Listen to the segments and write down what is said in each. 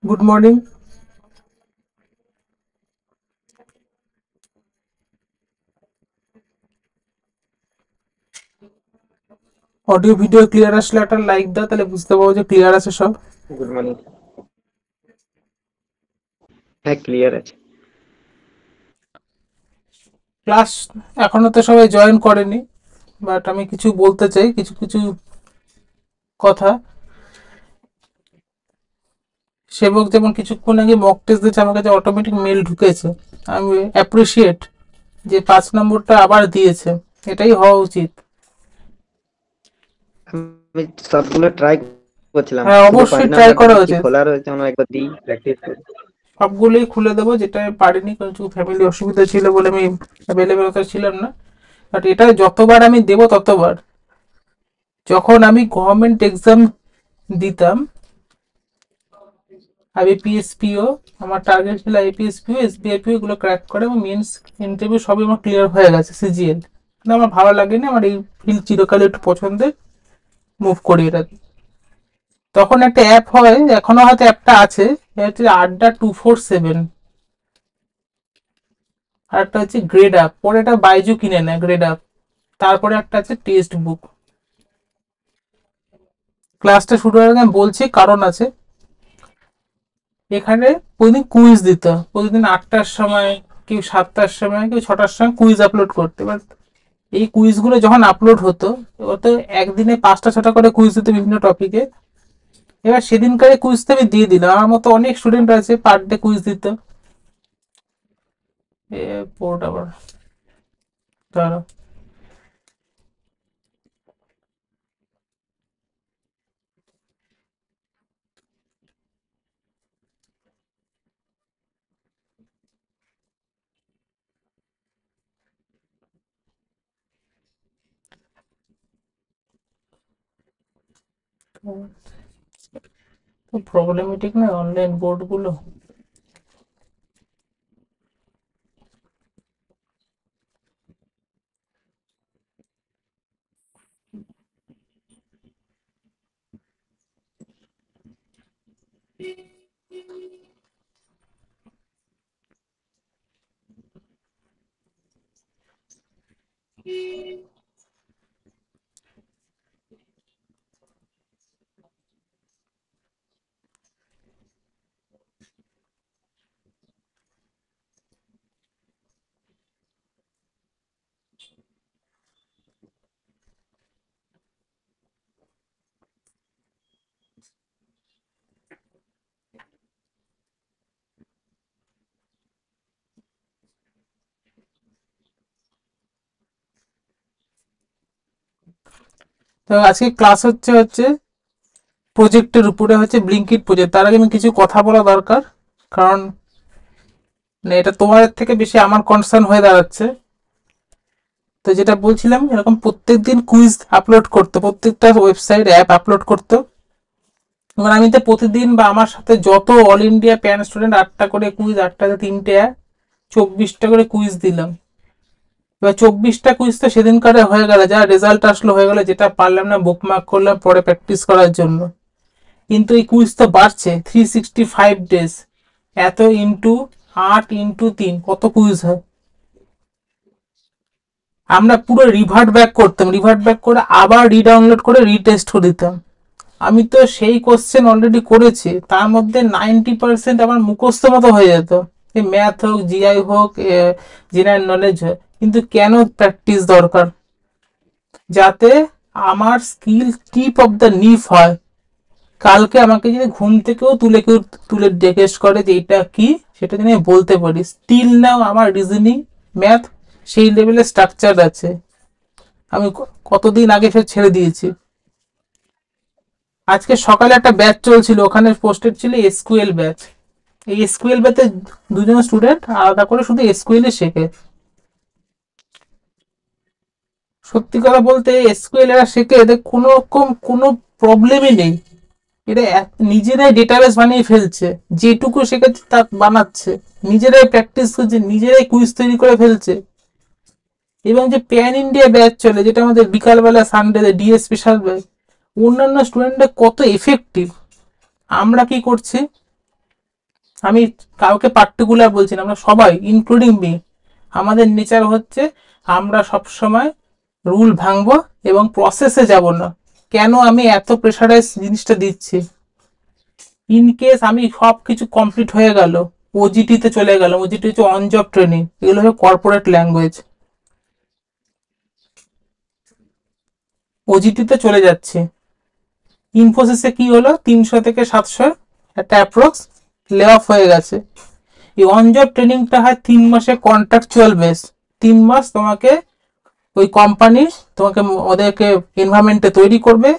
Good morning. Audio video clear আসলে একটা like দাও, তাহলে বুঝতে পারবো যে ক্লিয়ার আছে সব। Good morning. হ্যাঁ, ক্লিয়ার আছে। ক্লাস এখনো তো সবাই জয়েন করেনি, বাট আমি কিছু বলতে চাই, কিছু কিছু কথা। সেবক যেমন কিছুক্ষণ আগে মক টেস্ট দিয়েছে, আমার কাছে অটোমেটিক মেল ঢুকেছে। আমি অ্যাপ্রিসিয়েট যে 5 নম্বরটা আবার দিয়েছে, এটাই হওয়া উচিত। আমি সবগুলো ট্রাই করছিলাম, হ্যাঁ, শুধু অবশ্যই পাঁচ ট্রাই নাম্বারটা করা দেখছি উচিত। খোলা রয়েছে, আমরা একবার দিই প্র্যাকটিস করি। সবগুলোই খুলে দেবো, যেটা আমি পারিনি কারণ কিছু ফ্যামিলি অসুবিধা ছিল বলে আমি অ্যাভেলেবেল ছিলাম না। বাট এটা যতবার আমি দেবো ততবার, যখন আমি গভর্নমেন্ট এক্সাম দিতাম, আইবিপিএসপিও, আমার টার্গেট ছিল আইপিএসপিও, এসবিআইপিও, এগুলো ক্র্যাক করে এবং মেন্স ইন্টারভিউ সবই আমার ক্লিয়ার হয়ে গেছে। সিজিএল কিন্তু আমার ভালো লাগেনি, আমার এই ফিল্ড চিরকাল একটু পছন্দের, মুভ করি এটা। তখন একটা অ্যাপ হয়, এখনো হয়তো অ্যাপটা আছে, এটা হচ্ছে আড্ডা 247। আর একটা হচ্ছে গ্রেড আপ, পরে এটা বাইজু কিনে নেয় গ্রেড আপ। তারপরে একটা আছে টেক্সট বুক। ক্লাসটা শুরু হওয়ার আগে আমি বলছি, কারণ আছে। এখানে প্রতিদিন কুইজ দিত, প্রতিদিন 8টার সময়, কেউ 7টার সময়, কেউ 6টার সময় কুইজ আপলোড করতে। এবার এই কুইজগুলো যখন আপলোড হতো, এবার তো একদিনে 5টা 6টা করে কুইজ দিত বিভিন্ন টপিকে। এবার সেদিনকার কুইজটা আমি দিয়ে দিলাম, আমার মতো অনেক স্টুডেন্ট আছে পার ডে কুইজ দিত। এ পোর্ট আবার ধরো, তো প্রবলেমেটিক না অনলাইন বোর্ড গুলো। তো আজকে ক্লাস হচ্ছে হচ্ছে প্রজেক্টের উপরে, হচ্ছে ব্লিঙ্কিট প্রজেক্ট। তার আগে আমি কিছু কথা বলা দরকার, কারণ মানে এটা তোমার থেকে বেশি আমার কনসার্ন হয়ে দাঁড়াচ্ছে। তো যেটা বলছিলাম, এরকম প্রত্যেকদিন কুইজ আপলোড করতে, প্রত্যেকটা ওয়েবসাইট অ্যাপ আপলোড করতে। এবার আমি তো প্রতিদিন, বা আমার সাথে যত অল ইন্ডিয়া প্যান স্টুডেন্ট, 8টা করে কুইজ, 8টাতে 3টে অ্যাপ, 24টা করে কুইজ দিলাম। এবার 24টা কুইজ তো সেদিনকারে হয়ে গেল, যা রেজাল্ট আসলো হয়ে গেল, যেটা পারলাম না বুকমার্ক করলাম পরে প্র্যাকটিস করার জন্য। কিন্তু এই কুইজ তো বাড়ছে, 365 ডেজ, এত ইন্টু 8 ইন্টু 3, কত কুইজ হয়। আমরা পুরো রিভার্ট ব্যাক করতাম, রিভার্ট ব্যাক করে আবার রিডাউনলোড করে রিটেস্ট করে দিতাম। আমি তো সেই কোশ্চেন অলরেডি করেছি, তার মধ্যে 90% আমার মুখস্থ মতো হয়ে যেত। ম্যাথ হোক, জিআই হোক, জেনারেল নলেজ হোক, কিন্তু কেন প্র্যাকটিস দরকার, যাতে আমার স্কিল টিপ অফ দ্য নিফ হয়। কালকে আমাকে যদি ঘুম থেকেও তুলে কেউ তুলে জিজ্ঞেস করে যে এটা কি, সেটা যদি আমি বলতে পারি, স্টিল নাও আমার রিজনিং, ম্যাথ সেই লেভেলে স্ট্রাকচার আছে। আমি কতদিন আগে সে ছেড়ে দিয়েছি। আজকে সকালে একটা ব্যাচ চলছিল, ওখানে পোস্টেড ছিল এসকিউএল ব্যাচ। এই এসকিউএল ব্যাচে দুজন স্টুডেন্ট আলাদা করে শুধু এসকিউএল শেখে। সত্যি কথা বলতে, এসকিউএল এরা শেখে, এদের কোনো রকম কোনো প্রবলেমই নেই। এরা নিজেরাই ডেটাবেস বানিয়ে ফেলছে, যেটুকু শেখাচ্ছে তা বানাচ্ছে, নিজেরাই প্র্যাকটিস করছে, নিজেরাই কুইজ তৈরি করে ফেলছে। এবং যে প্যান ইন্ডিয়া ব্যাচ চলে, যেটা আমাদের বিকালবেলা সানডে ডিএ স্পেশাল ব্যাচ, অন্যান্য স্টুডেন্টরা কত এফেক্টিভ। আমরা কি করছি, আমি কাউকে পার্টিকুলার বলছি না, আমরা সবাই ইনক্লুডিং মি, আমাদের নেচার হচ্ছে আমরা সব সময় রুল ভাঙবো এবং প্রসেসে যাব না। কেন আমি এত প্রেশারাইজ জিনিসটা দিচ্ছি, ইন কেস আমি সব কিছু কমপ্লিট হয়ে গেল, ওজিটি তে চলে গেল, ওজিটি হচ্ছে অন জব ট্রেনিং, এগুলো হচ্ছে কর্পোরেট ল্যাঙ্গুয়েজ, ওজিটি তে চলে যাচ্ছে। ইনফোসিসে কি হলো, 300 থেকে 700 একটা অ্যাপ্রক্স লে অফ হয়ে গেছে। এই অন জব ট্রেনিংটা হয় 3 মাসে কন্ট্রাকচুয়াল বেস, 3 মাস তোমাকে ওই কোম্পানি তোমাকে ওদেরকে এনভায়রনমেন্টে তৈরি করবে,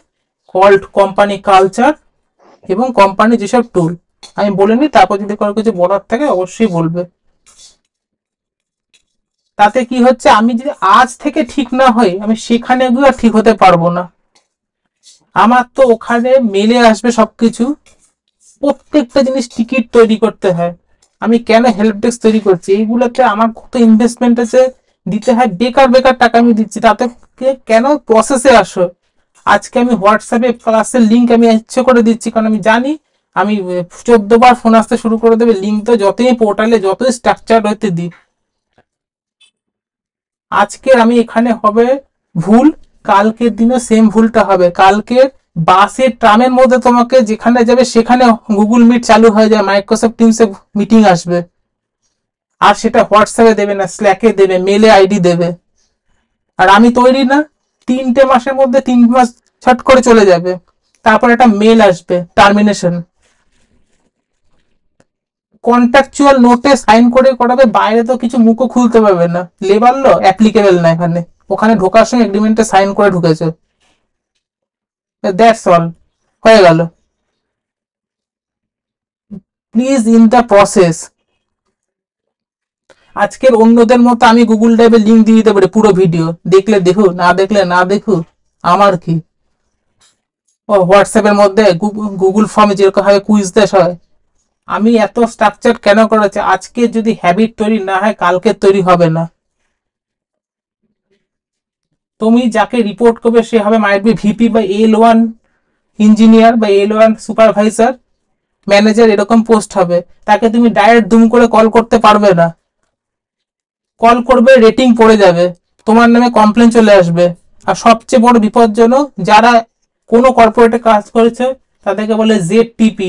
কল্ড কোম্পানি কালচার এবং কোম্পানি যেসব টুল, আমি বলিনি, তারপর যদি কারো কিছু বলার থাকে অবশ্যই বলবে। তাতে কি হচ্ছে, আমি যদি আজ থেকে ঠিক না হই, আমি সেখানে গিয়ে আর ঠিক হতে পারবো না। আমার তো ওখানে মেলে আসবে সবকিছু, প্রত্যেকটা জিনিস টিকিট তৈরি করতে হয়। আমি কেন হেল্প ডেস্ক তৈরি করছি, এইগুলোতে আমার কত ইনভেস্টমেন্ট আছে, দিতে হয়, বেকার বেকার টাকা আমি দিচ্ছি, তাতে কেন প্রসেসে আসো। আজকে আমি হোয়াটসঅ্যাপে ক্লাসের লিঙ্ক আমি ইচ্ছে করে দিচ্ছি, কারণ আমি জানি আমি 14 বার ফোন আসতে শুরু করে দেবে, লিঙ্ক তো যতই পোর্টালে যতই স্ট্রাকচার হইতে দিই, আজকে আমি এখানে হবে ভুল, কালকের দিনে সেম ভুলটা হবে। কালকে বাসের ট্রামের মধ্যে তোমাকে যেখানে যাবে সেখানে গুগল মিট চালু হয়ে যায়, মাইক্রোসফট টিমসে মিটিং আসবে, আর সেটা হোয়াটসঅ্যাপে দেবে না, স্ল্যাকে দেবে, মেলে আইডি দেবে। আর আমি তৈরি না, 3টে মাসের মধ্যে 3 মাস ছট করে চলে যাবে, তারপর একটা মেল আসবে টার্মিনেশন, কন্ট্রাকচুয়াল নোটে সাইন করে করাবে, বাইরে তো কিছু মুখও খুলতে পারবে না, লেবার ল অ্যাপ্লিকেবল না এখানে, ওখানে ঢোকার সময় এগ্রিমেন্টে সাইন করে ঢুকেছে, দ্যাটস অল, হয়ে গেল। Please in the process. আজকের অন্যদের মতো আমি গুগল ড্রাইভে লিঙ্ক দিয়ে দিতে পারি, পুরো ভিডিও দেখলে দেখু, না দেখলে না দেখু, আমার কি। ও হোয়াটসঅ্যাপের মধ্যে গুগল ফর্মে যেরকম ভাবে কুইজ দেশ হয়, আমি এত স্ট্রাকচার কেন করেছি, আজকে যদি হ্যাবিট তৈরি না হয় কালকে তৈরি হবে না। তুমি যাকে রিপোর্ট করবে সে হবে মাইট বি ভিপি বা L1 ইঞ্জিনিয়ার বা L1 সুপারভাইজার, ম্যানেজার, এরকম পোস্ট হবে। তাকে তুমি ডাইরেক্ট দুম করে কল করতে পারবে না, কল করবে রেটিং পড়ে যাবে, তোমার নামে কমপ্লেন চলে আসবে। আর সবচেয়ে বড় বিপজ্জনক, যারা কোনো কর্পোরেটে কাজ করেছে তাদেরকে বলে ZTP,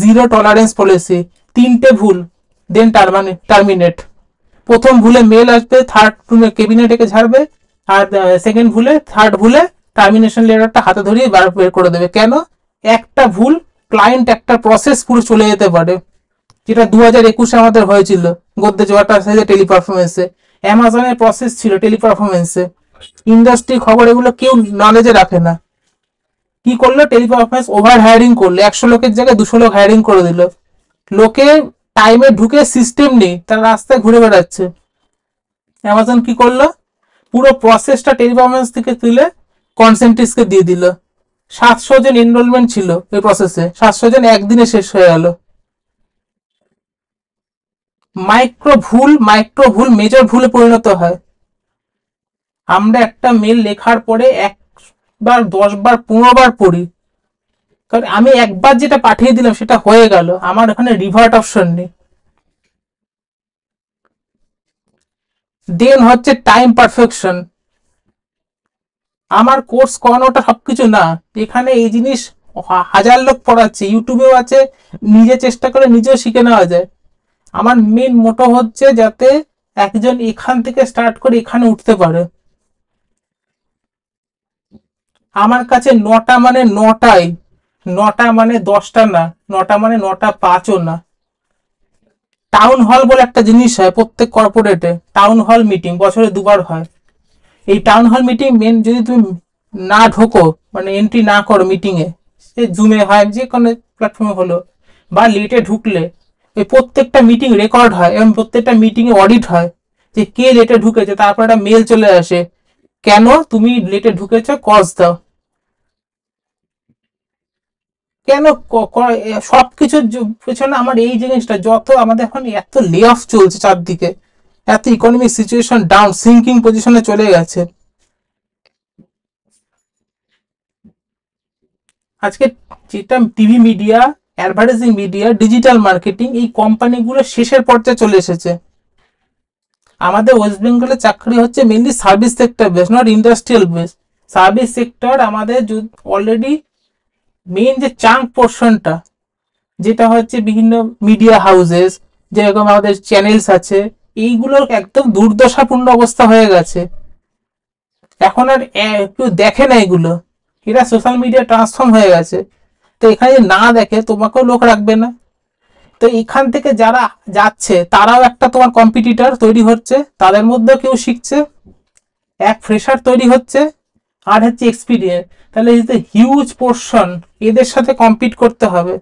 জিরো টলারেন্স পলিসি। 3টে ভুল দেন টার্মিনেট, প্রথম ভুলে মেল আসবে, থার্ড কেবিনে ডেকে ঝাড়বে, আর সেকেন্ড ভুলে, থার্ড ভুলে টার্মিনেশন লেটারটা হাতে ধরিয়ে বের করে দেবে। কেন, একটা ভুল ক্লায়েন্ট একটা প্রসেস পুরো চলে যেতে পারে, যেটা 2021-এ আমাদের হয়েছিল গোদরেজ ওয়াটার সাইজে টেলিপারফরমেন্সে, অ্যামাজনের প্রসেস ছিল টেলিপারফরমেন্সে, ইন্ডাস্ট্রি খবর এগুলো কেউ নলেজে রাখে না। কি করলো, টেলিপারফরমেন্স ওভার হায়ারিং করলো, 100 লোকের জায়গায় 200 লোক হায়ারিং করে দিল, লোকে টাইমে ঢুকে সিস্টেম নেই, তারা রাস্তায় ঘুরে বেড়াচ্ছে। অ্যামাজন কি করলো, পুরো প্রসেসটা টেলিপারফরমেন্স থেকে তুলে কনসেন্ট্রিক্সকে দিয়ে দিল। 700 জন এনরোলমেন্ট ছিল এই প্রসেসে, 700 জন একদিনে শেষ হয়ে গেল। মাইক্রো ভুল মেজর ভুলে পরিণত হয়। আমরা একটা মেল লেখার পরে 1বার 10বার 15বার পড়ি, কারণ আমি একবার যেটা পাঠিয়ে দিলাম সেটা হয়ে গেল, আমার এখানে রিভার্ট অপশন নেই। দেন হচ্ছে টাইম পারফেকশন। আমার কোর্স করানোটা সবকিছু না, এখানে এই জিনিস হাজার লোক পড়াচ্ছে, ইউটিউবেও আছে, নিজে চেষ্টা করে নিজেও শিখে নেওয়া যায়। আমার মেন মোটো হচ্ছে যাতে একজন এখান থেকে স্টার্ট করে এখানে উঠতে পারে। আমার কাছে 9টা মানে 9টাই, 9টা মানে 10টা না, 9টা মানে 9টা 5ও না। টাউন হল বলে একটা জিনিস হয় প্রত্যেক কর্পোরেটে, টাউন হল মিটিং বছরে 2বার হয়। এই টাউন হল মিটিং মেন যদি তুমি না ঢোকো, মানে এন্ট্রি না করো মিটিং এ, সে জুমে হয় যে কোনো প্ল্যাটফর্মে হলো, বা লেটে ঢুকলে, এই প্রত্যেকটা মিটিং রেকর্ড হয় এবং প্রত্যেকটা মিটিং এ অডিট হয় যে কে লেটে ঢুকেছে, তারপর একটা মেল চলে আসে, কেন তুমি লেটে ঢুকেছো, কজ দাও। কেন সবকিছুর পেছনে আমার এই জিনিসটা, যত আমাদের এখন এত লে অফ চলছে চারদিকে, এত ইকোনমিক সিচুয়েশন ডাউন সিঙ্কিং পজিশনে চলে গেছে। আজকে যেটা TV media advertising media, digital marketing, এই কোম্পানিগুলো শেষের পর্যায়ে চলে এসেছে। আমাদের ওয়েস্ট বেঙ্গলে চাকরি হচ্ছে mainly service sector base, not industrial base. Service sector আমাদের অলরেডি মেইন যে চাঙ্ক পোর্শনটা, যেটা হচ্ছে বিভিন্ন মিডিয়া হাউসেস, যেরকম আমাদের চ্যানেলস আছে, এইগুলোর একদম দুর্দশাপূর্ণ অবস্থা হয়ে গেছে। এখন আর কেউ দেখে না এগুলো, এরা সোশ্যাল মিডিয়া ট্রান্সফর্ম হয়ে গেছে। তো এখানে না দেখে তোমাকেও লোক রাখবে না। তো এখান থেকে যারা যাচ্ছে তারাও একটা তোমার কম্পিটিটর তৈরি হচ্ছে, তাদের মধ্যেও কেউ শিখছে, এক ফ্রেশার তৈরি হচ্ছে, আর হচ্ছে এক্সপিরিয়েন্স। তাহলে এই যে হিউজ পোর্শন, এদের সাথে কম্পিট করতে হবে।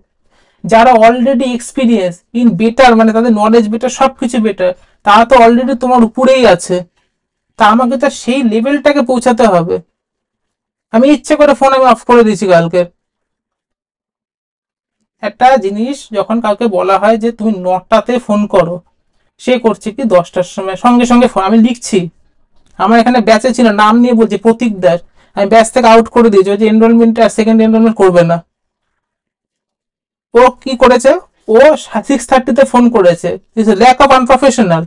যারা অলরেডি এক্সপিরিয়েন্স ইন বেটার, মানে তাদের নলেজ বেটার, সবকিছু বেটার, তারা তো অলরেডি তোমার উপরেই আছে। তা আমাকে তো সেই লেভেলটাকে পৌঁছাতে হবে। আমি ইচ্ছে করে ফোন আমি অফ করে দিয়েছি কালকে। একটা জিনিস যখন কাউকে বলা হয় যে তুমি 9টাতে ফোন করো, সে করছে কি 10টার সময় সঙ্গে সঙ্গে ফোন। আমি লিখছি, আমার এখানে ব্যাচে ছিল, নাম নিয়ে বলছি প্রতীক দাস, আমি ব্যাচ থেকে আউট করে দিয়েছি, ওই যে এনরোলমেন্ট সেকেন্ড এনরোলমেন্ট করবে না। ও কি করেছে, ও 6:30-তে ফোন করেছে, ল্যাক অফ আনপ্রফেশনাল।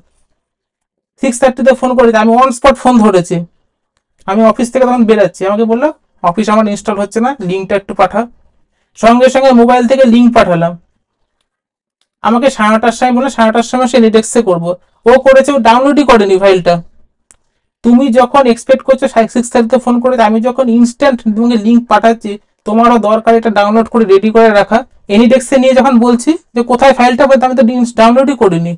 6:30-তে ফোন করেছে, আমি অন স্পট ফোন ধরেছি। আমি অফিস থেকে তখন বেরাচ্ছি, আমাকে বললো অফিস আমার ইনস্টল হচ্ছে না, লিঙ্কটা একটু পাঠা। সঙ্গে সঙ্গে মোবাইল থেকে লিঙ্ক পাঠালাম। আমাকে 9:30টার সময় বলে 9:30টার সময় সে নেটেক্সে করবো, ও করেছে, ও ডাউনলোডই করেনি ফাইলটা। তুমি যখন এক্সপেক্ট করছো 6:30-তে ফোন করে, আমি যখন ইনস্ট্যান্ট তোমাকে লিঙ্ক পাঠাচ্ছি, তোমারও দরকার এটা ডাউনলোড করে রেডি করে রাখা। এনিডেক্সে নিয়ে যখন বলছি যে কোথায় ফাইলটা পাই, আমি তো ডাউনলোডই করিনি।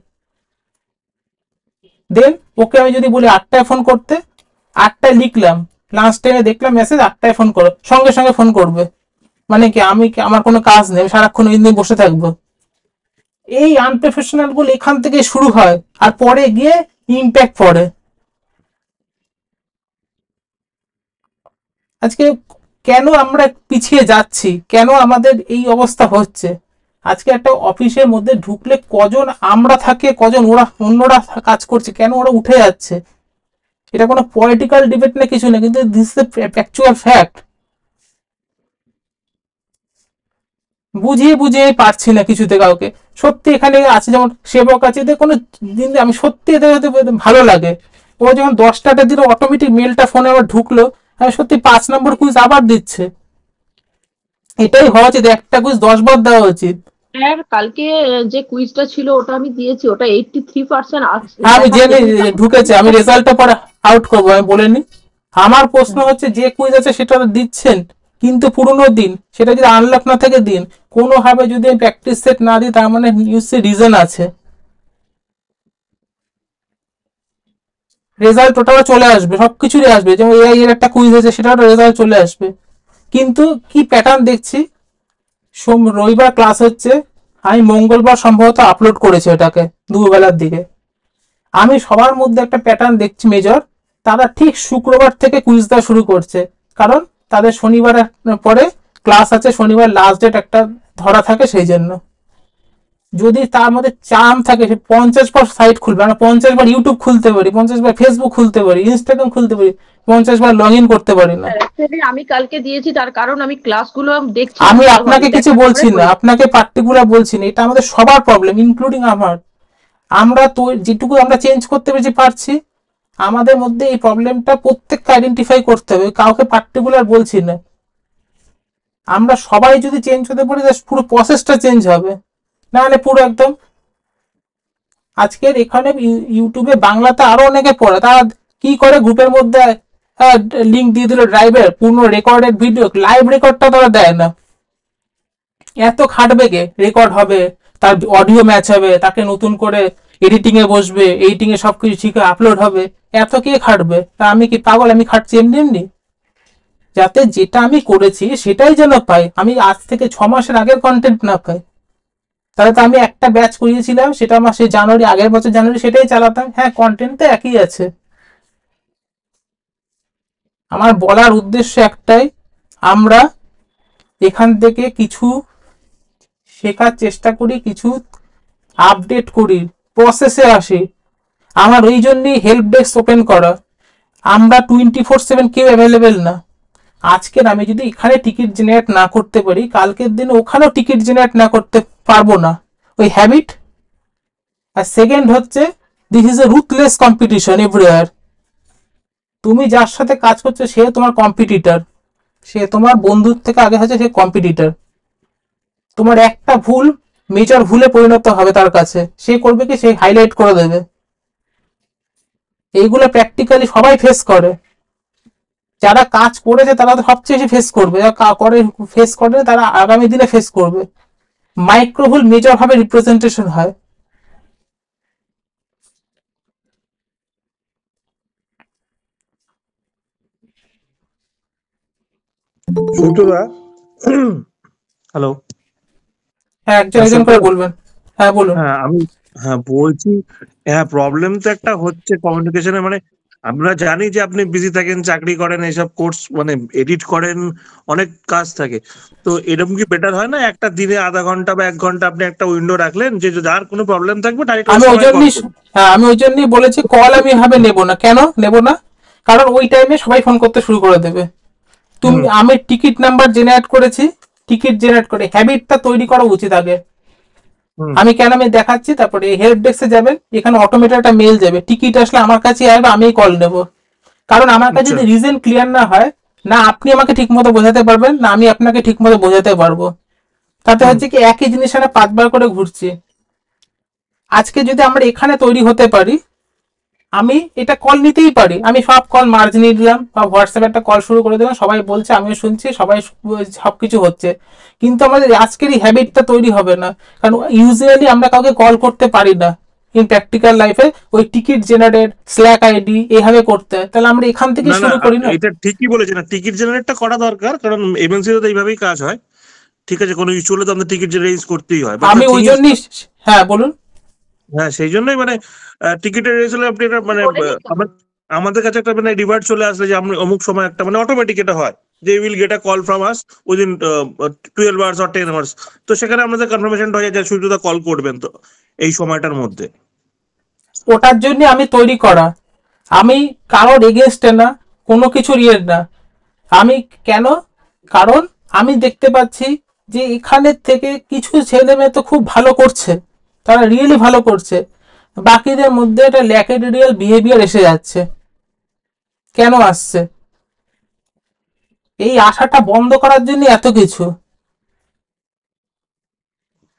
দেন ওকে আমি যদি বলি 8টায় ফোন করতে, 8টায় লিখলাম, লাস্ট টাইমে দেখলাম মেসেজ 8টায় ফোন করো, সঙ্গে সঙ্গে ফোন করবে। মানে কি আমি আমার কোনো কাজ নেই, আমি সারাক্ষণ ওই দিন বসে থাকবো? এই আনপ্রফেশনাল গুলো এখান থেকে শুরু হয়, আর পরে গিয়ে ইম্প্যাক্ট পড়ে। আজকে কেন আমরা পিছিয়ে যাচ্ছি, কেন আমাদের এই অবস্থা হচ্ছে? আজকে একটা অফিসের মধ্যে ঢুকলে কজন আমরা থাকে, কজন ওরা অন্যরা কাজ করছে, কেন ওরা উঠে যাচ্ছে? এটা কোনো পলিটিক্যাল ডিবেট না, কিছু না, কিন্তু দিস ইজ অ্যাকচুয়াল ফ্যাক্ট। বুঝিয়ে বুঝিয়ে পারছি না কিছুতে কাউকে। সত্যি এখানে আছে, যেমন সেবক আছে, এদের কোনো দিন আমি সত্যি এদের ভালো লাগে। ও যখন 10টাতে দিল, অটোমেটিক মেলটা ফোনে আবার ঢুকলো, আমি সত্যি 5 নম্বর কুইজ আবার দিচ্ছে। এটাই হওয়া উচিত, একটা কুইজ 10 বার দেওয়া উচিত। স্যার কালকে যে কুইজটা ছিল ওটা আমি দিয়েছি, ওটা 83% হ্যাঁ আমি জেনে ঢুকেছে, আমি রেজাল্টটা পরে আউট করবো, আমি বলিনি। আমার প্রশ্ন হচ্ছে যে কুইজ আছে সেটা দিচ্ছেন, কিন্তু পুরোনো দিন সেটা যদি আনলক না থেকে দিন, কোনোভাবে যদি আমি প্র্যাকটিস সেট না দিই, তার মানে নিশ্চয়ই রিজন আছে। রেজাল্ট ওটা চলে আসবে, সবকিছুরই আসবে, যেমন এআই এর একটা কুইজ আছে সেটার রেজাল্ট চলে আসবে। কিন্তু কি প্যাটার্ন দেখছি, রবিবার ক্লাস হচ্ছে, আমি মঙ্গলবার সম্ভবত আপলোড করেছি ওটাকে দুপুরবেলার দিকে। আমি সবার মধ্যে একটা প্যাটার্ন দেখছি মেজর, তারা ঠিক শুক্রবার থেকে কুইজ দেওয়া শুরু করছে, কারণ তাদের শনিবার পরে ক্লাস আছে, শনিবার লাস্ট ডেট একটা ধরা থাকে, সেই জন্য। যদি তার মধ্যে চাম থাকে, সে 50 বার সাইট খুলবে, আমরা 50 বার ইউটিউব খুলতে পারি, 50 বার ফেসবুক খুলতে পারি, ইনস্টাগ্রাম খুলতে পারি, 50 বার লগ ইন করতে পারি না। অ্যাকচুয়ালি আমি কালকে দিয়েছি, তার কারণ আমি ক্লাসগুলো দেখছি। আমি আপনাকে কিছু বলছি না, আপনাকে পার্টিকুলার বলছি না, এটা আমাদের সবার প্রবলেম, ইনক্লুডিং আমার। আমরা তো যেটুকু আমরা চেঞ্জ করতে পেরেছি পারছি, আমাদের মধ্যে এই প্রবলেমটা প্রত্যেককে আইডেন্টিফাই করতে হবে, কাউকে পার্টিকুলার বলছি না। আমরা সবাই যদি চেঞ্জ হতে পারি, পুরো প্রসেসটা চেঞ্জ হবে, না হলে পুরো একদম। আজকের এখানে ইউটিউবে বাংলাতে আরো অনেকে পড়ে, তারা কি করে গ্রুপের মধ্যে লিঙ্ক দিয়ে দিল ড্রাইভের পূর্ণ রেকর্ডেড ভিডিও, লাইভ রেকর্ডটা তারা দেয় না। এত খাটবে কে, রেকর্ড হবে, তার অডিও ম্যাচ হবে, তাকে নতুন করে এডিটিং এ বসবে, এডিটিং এ সবকিছু শিখে আপলোড হবে, এত কে খাটবে? তা আমি কি পাগল, আমি খাটছি এমনি এমনি? যাতে যেটা আমি করেছি সেটাই যেন পাই, আমি আজ থেকে 6 মাসের আগের কন্টেন্ট না পাই। তাহলে তো আমি একটা ব্যাচ করিয়েছিলাম, সেটা আমার সেই জানুয়ারি, আগের বছর জানুয়ারি, সেটাই চালাতাম। হ্যাঁ, কন্টেন্ট তো একই আছে। আমার বলার উদ্দেশ্য একটাই, আমরা এখান থেকে কিছু শেখার চেষ্টা করি, কিছু আপডেট করি, প্রসেসে আসি। আমার ওই জন্যই হেল্প ডেস্ক ওপেন করা। আমরা 24/7 কেউ অ্যাভেলেবেল না, আজকের আমি যদি এখানে টিকিট জেনারেট না করতে পারি, কালকের দিনে ওখানেও টিকিট জেনারেট না করতে পারবো না, ওই হ্যাবিট। আর সেকেন্ড হচ্ছে, this is a ruthless competition everywhere. তুমি যার সাথে কাজ করছো সে তোমার কম্পিটিটর, সে তোমার বন্ধুর থেকে আগে হচ্ছে সে কম্পিটিটর। তোমার একটা ভুল মেজর ভুলে পরিণত হবে তার কাছে, সে করবে কি, সে হাইলাইট করে দেবে। এইগুলো প্র্যাকটিক্যালি সবাই ফেস করে, যারা কাজ করেছে তারা তো সবচেয়ে বেশি ফেস করবে, যারা ফেস করে তারা আগামী দিনে ফেস করবে। মাইক্রোভুল মেজর ভাবে রিপ্রেজেন্টেশন হয়। সুতরা হ্যালো। হ্যাঁ, একজন একজন করে বলবেন। হ্যাঁ বলুন। হ্যাঁ আমি বলছি, হ্যাঁ প্রবলেম তো একটা হচ্ছে কমিউনিকেশনে। মানে আমরা জানি যে আপনি বিজি থাকেন, চাকরি করেন, এইসব কোর্স মানে এডিট করেন, অনেক কাজ থাকে। তো এরকম কি বেটার হয় না একটা দিনে আধা ঘন্টা বা 1 ঘন্টা আপনি একটা উইন্ডো রাখলেন, যে যার কোনো প্রবলেম থাকবে ডাইরেক্ট আমি ওই জন্যই, হ্যাঁ আমি ওই জন্যই বলেছি কল আমি এভাবে নেব না। কেন নেব না? কারণ ওই টাইমে সবাই ফোন করতে শুরু করে দেবে। আমি টিকিট নাম্বার জেনারেট করেছি, টিকিট জেনারেট করে হ্যাবিটটা তৈরি করা উচিত আগে। আমি কেন আমি দেখাচ্ছি, তারপরে হেল্প ডেস্কে যাবেন, এখানে অটোমেটেড একটা মেল যাবে, টিকিট আসলে আমার কাছে আসবে, আমি কল নেব। কারণ আমার কাছে যদি রিজন ক্লিয়ার না হয়, না আপনি আমাকে ঠিক মতো বোঝাতে পারবেন, না আমি আপনাকে ঠিক মতো বোঝাতে পারবো। তাতে হচ্ছে কি, একই জিনিস আমরা 5 বার করে ঘুরছি। আজকে যদি আমরা এখানে তৈরি হতে পারি, আমি এটা কল নিতেই পারি, আমি সব কল মার্জ নিয়ে দিলাম বা হোয়াটসঅ্যাপে একটা কল শুরু করে দিলাম, সবাই বলছে আমিও শুনছি, সবাই সবকিছু হচ্ছে। কিন্তু আমাদের আজকের এই হ্যাবিটটা তৈরি হবে না, কারণ ইউজুয়ালি আমরা কাউকে কল করতে পারি না ইন প্র্যাকটিক্যাল লাইফে। ওই টিকিট জেনারেট, স্ল্যাক আইডি এইভাবে করতে হয়, তাহলে আমরা এখান থেকে শুরু করি না। এটা ঠিকই বলেছেন, টিকিট জেনারেটটা করা দরকার, কারণ এমএনসি তো এইভাবেই কাজ হয়। ঠিক আছে, কোনো ইস্যু হলে তো আমাদের টিকিট রেঞ্জ করতেই হয়। আমি ওই জন্যই, হ্যাঁ বলুন। হ্যাঁ সেই জন্যই মানে টিকিটের রেস হলে আপনি এটা মানে আমাদের কাছে একটা মানে রিভার্ট চলে আসলে যে আমরা অমুক সময় একটা মানে অটোমেটিক এটা হয় যে will get a call from us within 12 hours or 10 hours. তো সেখানে আমাদের কনফার্মেশনটা হয়ে যায় যে সুযোগটা কল করবেন তো এই সময়টার মধ্যে। ওটার জন্য আমি তৈরি করা, আমি কারোর এগেনস্টে না, কোনো কিছুর ইয়ে না। আমি কেন? কারণ আমি দেখতে পাচ্ছি যে এখানের থেকে কিছু ছেলে মেয়ে তো খুব ভালো করছে, তারা রিয়েলি ভালো করছে, বাকিদের মধ্যে একটা ল্যাকেটেরিয়াল বিহেভিয়ার এসে যাচ্ছে। কেন আসছে? এই আশাটা বন্ধ করার জন্য এত কিছু।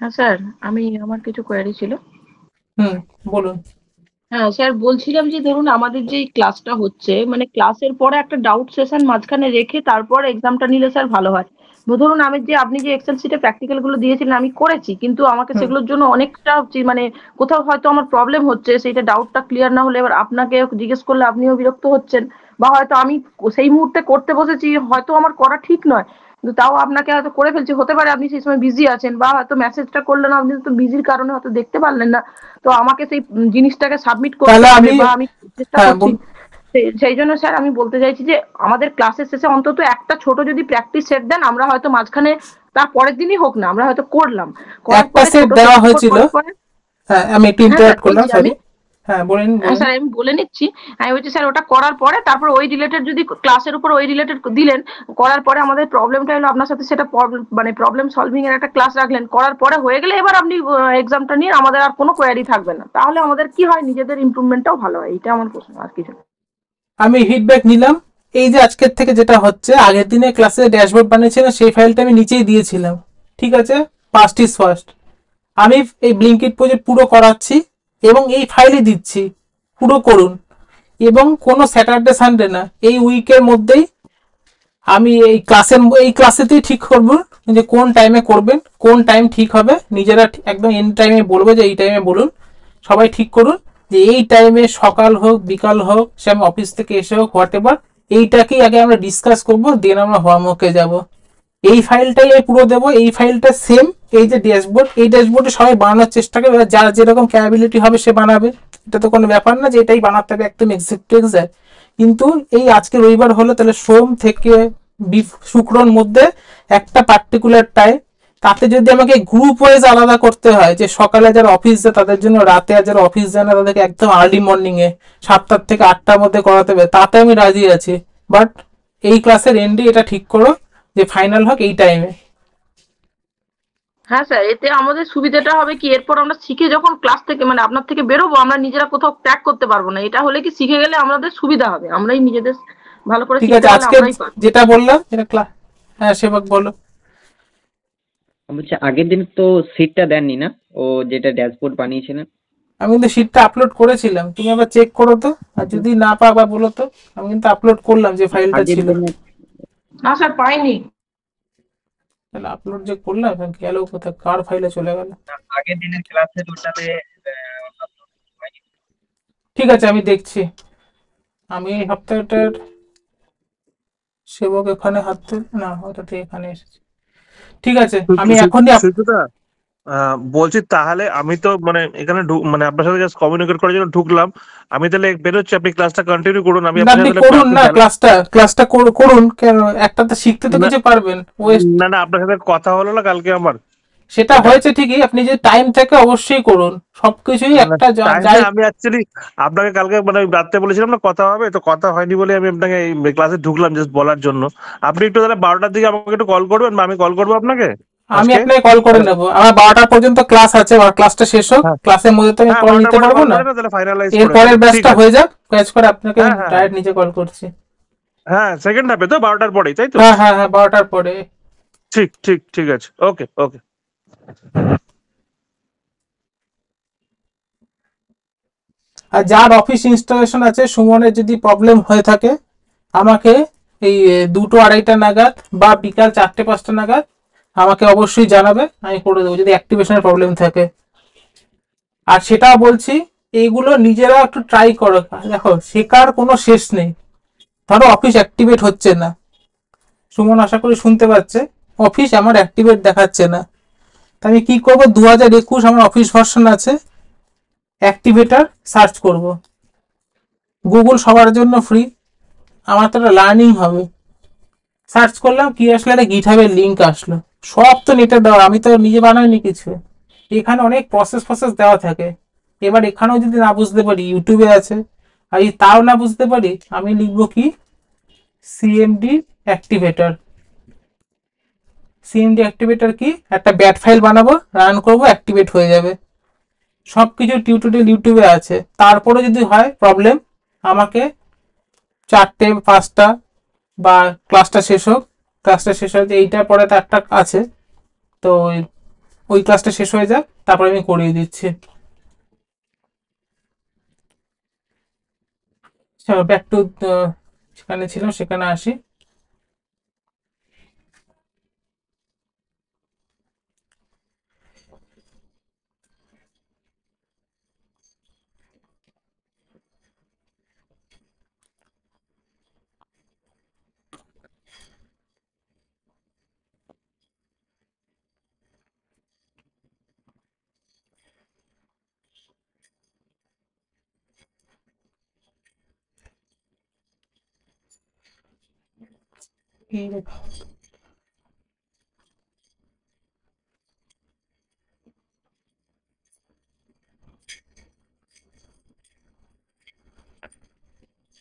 হ্যাঁ স্যার, আমার কিছু কোয়েরি ছিল। বলুন। হ্যাঁ স্যার, বলছিলাম যে ধরুন আমাদের যে ক্লাসটা হচ্ছে, মানে ক্লাসের পরে একটা ডাউট সেশন মাঝখানে রেখে তারপর এক্সামটা নিলে স্যার ভালো হয়। ধরুন আপনি যে এক্সেল শিটে প্র্যাকটিক্যাল গুলো দিয়েছিলেন আমি করেছি, কিন্তু আমাকে সেগুলোর জন্য অনেকটা মানে কোথাও হয়তো আমার প্রবলেম হচ্ছে, সেইটা ডাউটটা ক্লিয়ার না হলে এবার আপনাকে জিজ্ঞেস করলে আপনিও বিরক্ত হচ্ছেন, বা হয়তো আমি সেই মুহূর্তে করতে বসেছি, হয়তো আমার করা ঠিক নয়, কিন্তু তাও আপনাকে হয়তো করে ফেলছি। হতে পারে আপনি সেই সময় বিজি আছেন, বা হয়তো মেসেজটা করলেন আপনি তো বিজির কারণে হয়তো দেখতে পারলেন না। তো আমাকে সেই জিনিসটাকে সাবমিট করতে হবে, বা আমি চেষ্টা করছি। সেই জন্য স্যার আমি বলতে চাইছি যে আমাদের ক্লাসের শেষে অন্তত একটা ছোট যদি প্র্যাকটিস সেট দেন, আমরা হয়তো মাঝখানে তার পরের দিনই হোক না, আমরা হয়তো করলাম, করার পরে ছোট দেওয়া হয়েছিল। হ্যাঁ আমি একটু ইন্টারাপ্ট করলাম, সরি। হ্যাঁ বলেন। স্যার আমি বলে নিচ্ছি। আমি বলছি স্যার ওটা করার পরে তারপর ওই রিলেটেড যদি ক্লাসের উপর ওই রিলেটেড দিলেন, করার পরে আমাদের প্রবলেমটা হলো আপনার সাথে সেটা মানে প্রবলেম সলভিং এর একটা ক্লাস রাখলেন, করার পরে হয়ে গেলে এবার আপনি এক্সামটা নিয়ে আমাদের আর কোনো কোয়ারি থাকবে না, তাহলে আমাদের কি হয়, নিজেদের ইমপ্রুভমেন্টটাও ভালো হয়। এটা আমার প্রশ্ন, আর কিছু। আমি ফিডব্যাক নিলাম। এই যে আজকের থেকে যেটা হচ্ছে, আগের দিনে ক্লাসে ড্যাশবোর্ড বানিয়েছিলাম, সেই ফাইলটা আমি নিচেই দিয়েছিলাম, ঠিক আছে, ফার্স্ট ইজ ফার্স্ট। আমি এই ব্লিঙ্কিট প্রজেক্ট পুরো করাচ্ছি এবং এই ফাইলে দিচ্ছি, পুরো করুন। এবং কোনো স্যাটারডে সানডে না, এই উইকের মধ্যেই আমি এই ক্লাসেতেই ঠিক করব যে কোন টাইমে করবেন, কোন টাইম ঠিক হবে। নিজেরা একদম এন টাইমে বলবো যে এই টাইমে বলুন, সবাই ঠিক করুন যে এই টাইমে, সকাল হোক বিকাল হোক, সে আমি অফিস থেকে এসে হোক, হোয়াট এভার, এইটাকেই আগে আমরা ডিসকাস করবো, দেন আমরা হোমওয়ার্কে যাব। এই ফাইলটাই আমি পুরো দেবো। এই ফাইলটা সেম, এই যে ড্যাশবোর্ড, এই ড্যাশবোর্ডে সবাই বানানোর চেষ্টা করবে, যার যেরকম ক্যাপাবিলিটি হবে সে বানাবে। এটা তো কোনো ব্যাপার না যে এটাই বানাতে হবে একদম এক্সাক্ট এক্সাক্ট। কিন্তু এই আজকে রবিবার হলো, তাহলে সোম থেকে শুক্রর মধ্যে একটা পার্টিকুলার টাইম, তাতে যদি আমাকে গ্রুপ ওয়াইজ আলাদা করতে হয়, যে সকালে যারা অফিস যায় তাদের জন্য, রাতে আর যারা অফিস যায় না তাদেরকে একদম আর্লি মর্নিং এ 7টা থেকে 8টার মধ্যে করাতে হবে, তাতে আমি রাজি আছি। বাট এই ক্লাসের এন্ডে এটা ঠিক করো যে ফাইনাল হোক এই টাইমে। হ্যাঁ স্যার, এতে আমাদের সুবিধাটা হবে কি, এরপর আমরা শিখে যখন ক্লাস থেকে মানে আপনার থেকে বেরোবো, আমরা নিজেরা কোথাও ট্র্যাক করতে পারবো না। এটা হলে কি শিখে গেলে আমাদের সুবিধা হবে, আমরাই নিজেদের ভালো করে ঠিক শিখতে আছে, পারলে আজকে আমরাই পারবো। যেটা বললাম এটা ক্লাস। হ্যাঁ সেবক বলো। বলছি আগের দিন তো সিটটা দেননি না, ও যেটা ড্যাশবোর্ড বানিয়েছিলেন? আমি কিন্তু শিটটা আপলোড করেছিলাম, তুমি আবার চেক করো তো, আর যদি না পাও আবার বলো তো। আমি কিন্তু আপলোড করলাম যে ফাইলটা আগের ছিল। দিনে না স্যার, পাইনি। তাহলে আপলোড যে করলাম এখন গেল কোথায়, কার ফাইলে চলে গেল। আগের দিনের ক্লাসের ওটাতে হয়নি। ঠিক আছে আমি দেখছি। আমি এই সপ্তাহটার সেবক এখানে হাতে না, ওটাতে এখানে এসেছে। ঠিক আছে আমি এখনই সুচিতা, বলছি তাহলে আমি তো মানে এখানে মানে আপনার সাথে জাস্ট কমিউনিকেট করার জন্য ঢুকলাম। আমি তাহলে বেরোচ্ছি, আপনি ক্লাসটা কন্টিনিউ করুন, আমি না, আপনার আপনি সাথে করুন কালকে না, ক্লাসটা করুন, কেন একটাতে শিখতে তো না কিছু পারবেন ওয়েস্ট। না না, আপনার সাথে কথা হলো না কালকে আমার সেটা এটা। হয়েছে ঠিকই, আপনি যে টাইম থেকে অবশ্যই করুন, সবকিছুই একটা টাইমে যাই। আমি অ্যাকচুয়ালি আপনাকে কালকে মানে রাত্রে বলেছিলাম না কথা হবে, তো কথা হয়নি বলে আমি আপনাকে এই ক্লাসে ঢুকলাম জাস্ট বলার জন্য। আপনি একটু তাহলে 12টার দিকে আমাকে একটু কল করবেন, বা আমি কল করবো আপনাকে আমি আজকে। আপনাকে কল করে নেব, আমার 12টা পর্যন্ত ক্লাস আছে, আর ক্লাসটা শেষ হোক, হ্যাঁ ক্লাসের মধ্যে তো আমি হ্যাঁ, কল 12টার নিতে পরে পারবো কল না। করে না, তাহলে ফাইনালাইজ এর করে পরের ফেলি, ঠিক ব্যাচটা আছে। হয়ে যাক, ব্যাচ করে আপনাকে হ্যাঁ হ্যাঁ হ্যাঁ ডাইরেক্ট নিজে কল করছি। হ্যাঁ, সেকেন্ড হাফে তো 12টার পরেই, তাই তো? হ্যাঁ হ্যাঁ হ্যাঁ, 12টার পরে। ঠিক ঠিক ঠিক আছে, ওকে ওকে। আর যার অফিস ইনস্টলেশন আছে, সুমনের যদি প্রবলেম হয়ে থাকে, আমাকে এই 2টো 2:30 নাগাদ বা বিকাল 4টে 5টা নাগাদ আমাকে অবশ্যই জানাবে, আমি করে দেবো যদি অ্যাক্টিভেশনের প্রবলেম থাকে। আর সেটাও বলছি, এইগুলো নিজেরা একটু ট্রাই করো। দেখো শেখার কোনো শেষ নেই। ধরো অফিস অ্যাক্টিভেট হচ্ছে না, সুমন আশা করি শুনতে পাচ্ছে, অফিস আমার অ্যাক্টিভেট দেখাচ্ছে না। তা আমি কি করবো, 2021 আমার অফিস ভার্সন আছে, অ্যাক্টিভেটার সার্চ করব। গুগল সবার জন্য ফ্রি, আমার তো একটা লার্নিং হবে। সার্চ করলাম, কি আসলে, একটা গিটহাবের লিঙ্ক আসলো। সব তো নেটে দেওয়া, আমি তো নিজে বানাইনি কিছু। এখানে অনেক প্রসেস দেওয়া থাকে। এবার এখানেও যদি না বুঝতে পারি, ইউটিউবে আছে। আর যদি তাও না বুঝতে পারি, আমি লিখবো কি, সিএমডি অ্যাক্টিভেটর। সিএমডি অ্যাক্টিভেটর কি, একটা ব্যাট ফাইল বানাবো, রান করব, অ্যাক্টিভেট হয়ে যাবে। সবকিছু টিউটোরিয়াল ইউটিউবে আছে। তারপরে যদি হয় প্রবলেম, আমাকে 4টে 5টা বা ক্লাসটা শেষ হোক, ক্লাসটা শেষ হয়ে এইটার পরে তো একটা আছে, তো ওই ক্লাসটা শেষ হয়ে যাক, তারপরে আমি করিয়ে দিচ্ছি। ব্যাক টু সেখানে ছিলাম, সেখানে আসি।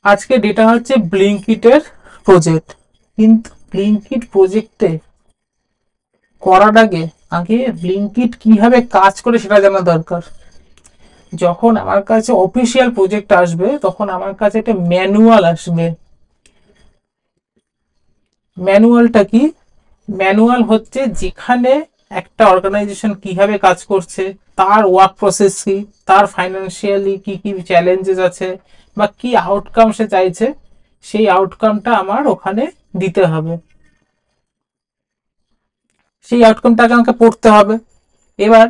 আজকে ডেটা হচ্ছে ব্লিঙ্কিটের প্রজেক্ট, কিন্তু ব্লিঙ্কিট প্রজেক্টে করার আগে আগে ব্লিঙ্কিট কিভাবে কাজ করে সেটা জানা দরকার। যখন আমার কাছে অফিসিয়াল প্রজেক্ট আসবে, তখন আমার কাছে একটা ম্যানুয়াল আসবে। ম্যানুয়ালটা কি, ম্যানুয়াল হচ্ছে যেখানে একটা অর্গানাইজেশন কিভাবে কাজ করছে, তার ওয়ার্ক প্রসেস কি, তার ফাইন্যান্সিয়ালি কি কি চ্যালেঞ্জেস আছে, বা কি আউটকাম সে চাইছে, সেই আউটকামটা আমার ওখানে দিতে হবে। সেই আউটকামটাকে আমাকে পড়তে হবে। এবার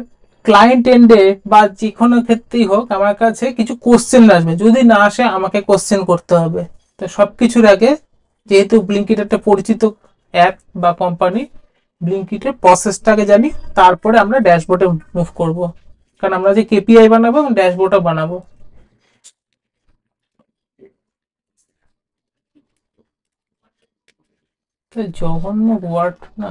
ক্লায়েন্ট এন্ডে বা যে কোনো ক্ষেত্রেই হোক, আমার কাছে কিছু কোশ্চেন আসবে, যদি না আসে আমাকে কোশ্চেন করতে হবে। তো সব কিছুর আগে, যেহেতু ব্লিঙ্কিট একটা পরিচিত অ্যাপ বা কোম্পানি, ব্লিঙ্কিটের প্রসেসটাকে জানি, তারপরে আমরা ড্যাশবোর্ডে মুভ করব। কারণ আমরা যে কেপিআই বানাবো এবং ড্যাশবোর্ডও বানাবো। তো জঘন্য ওয়ার্ড না।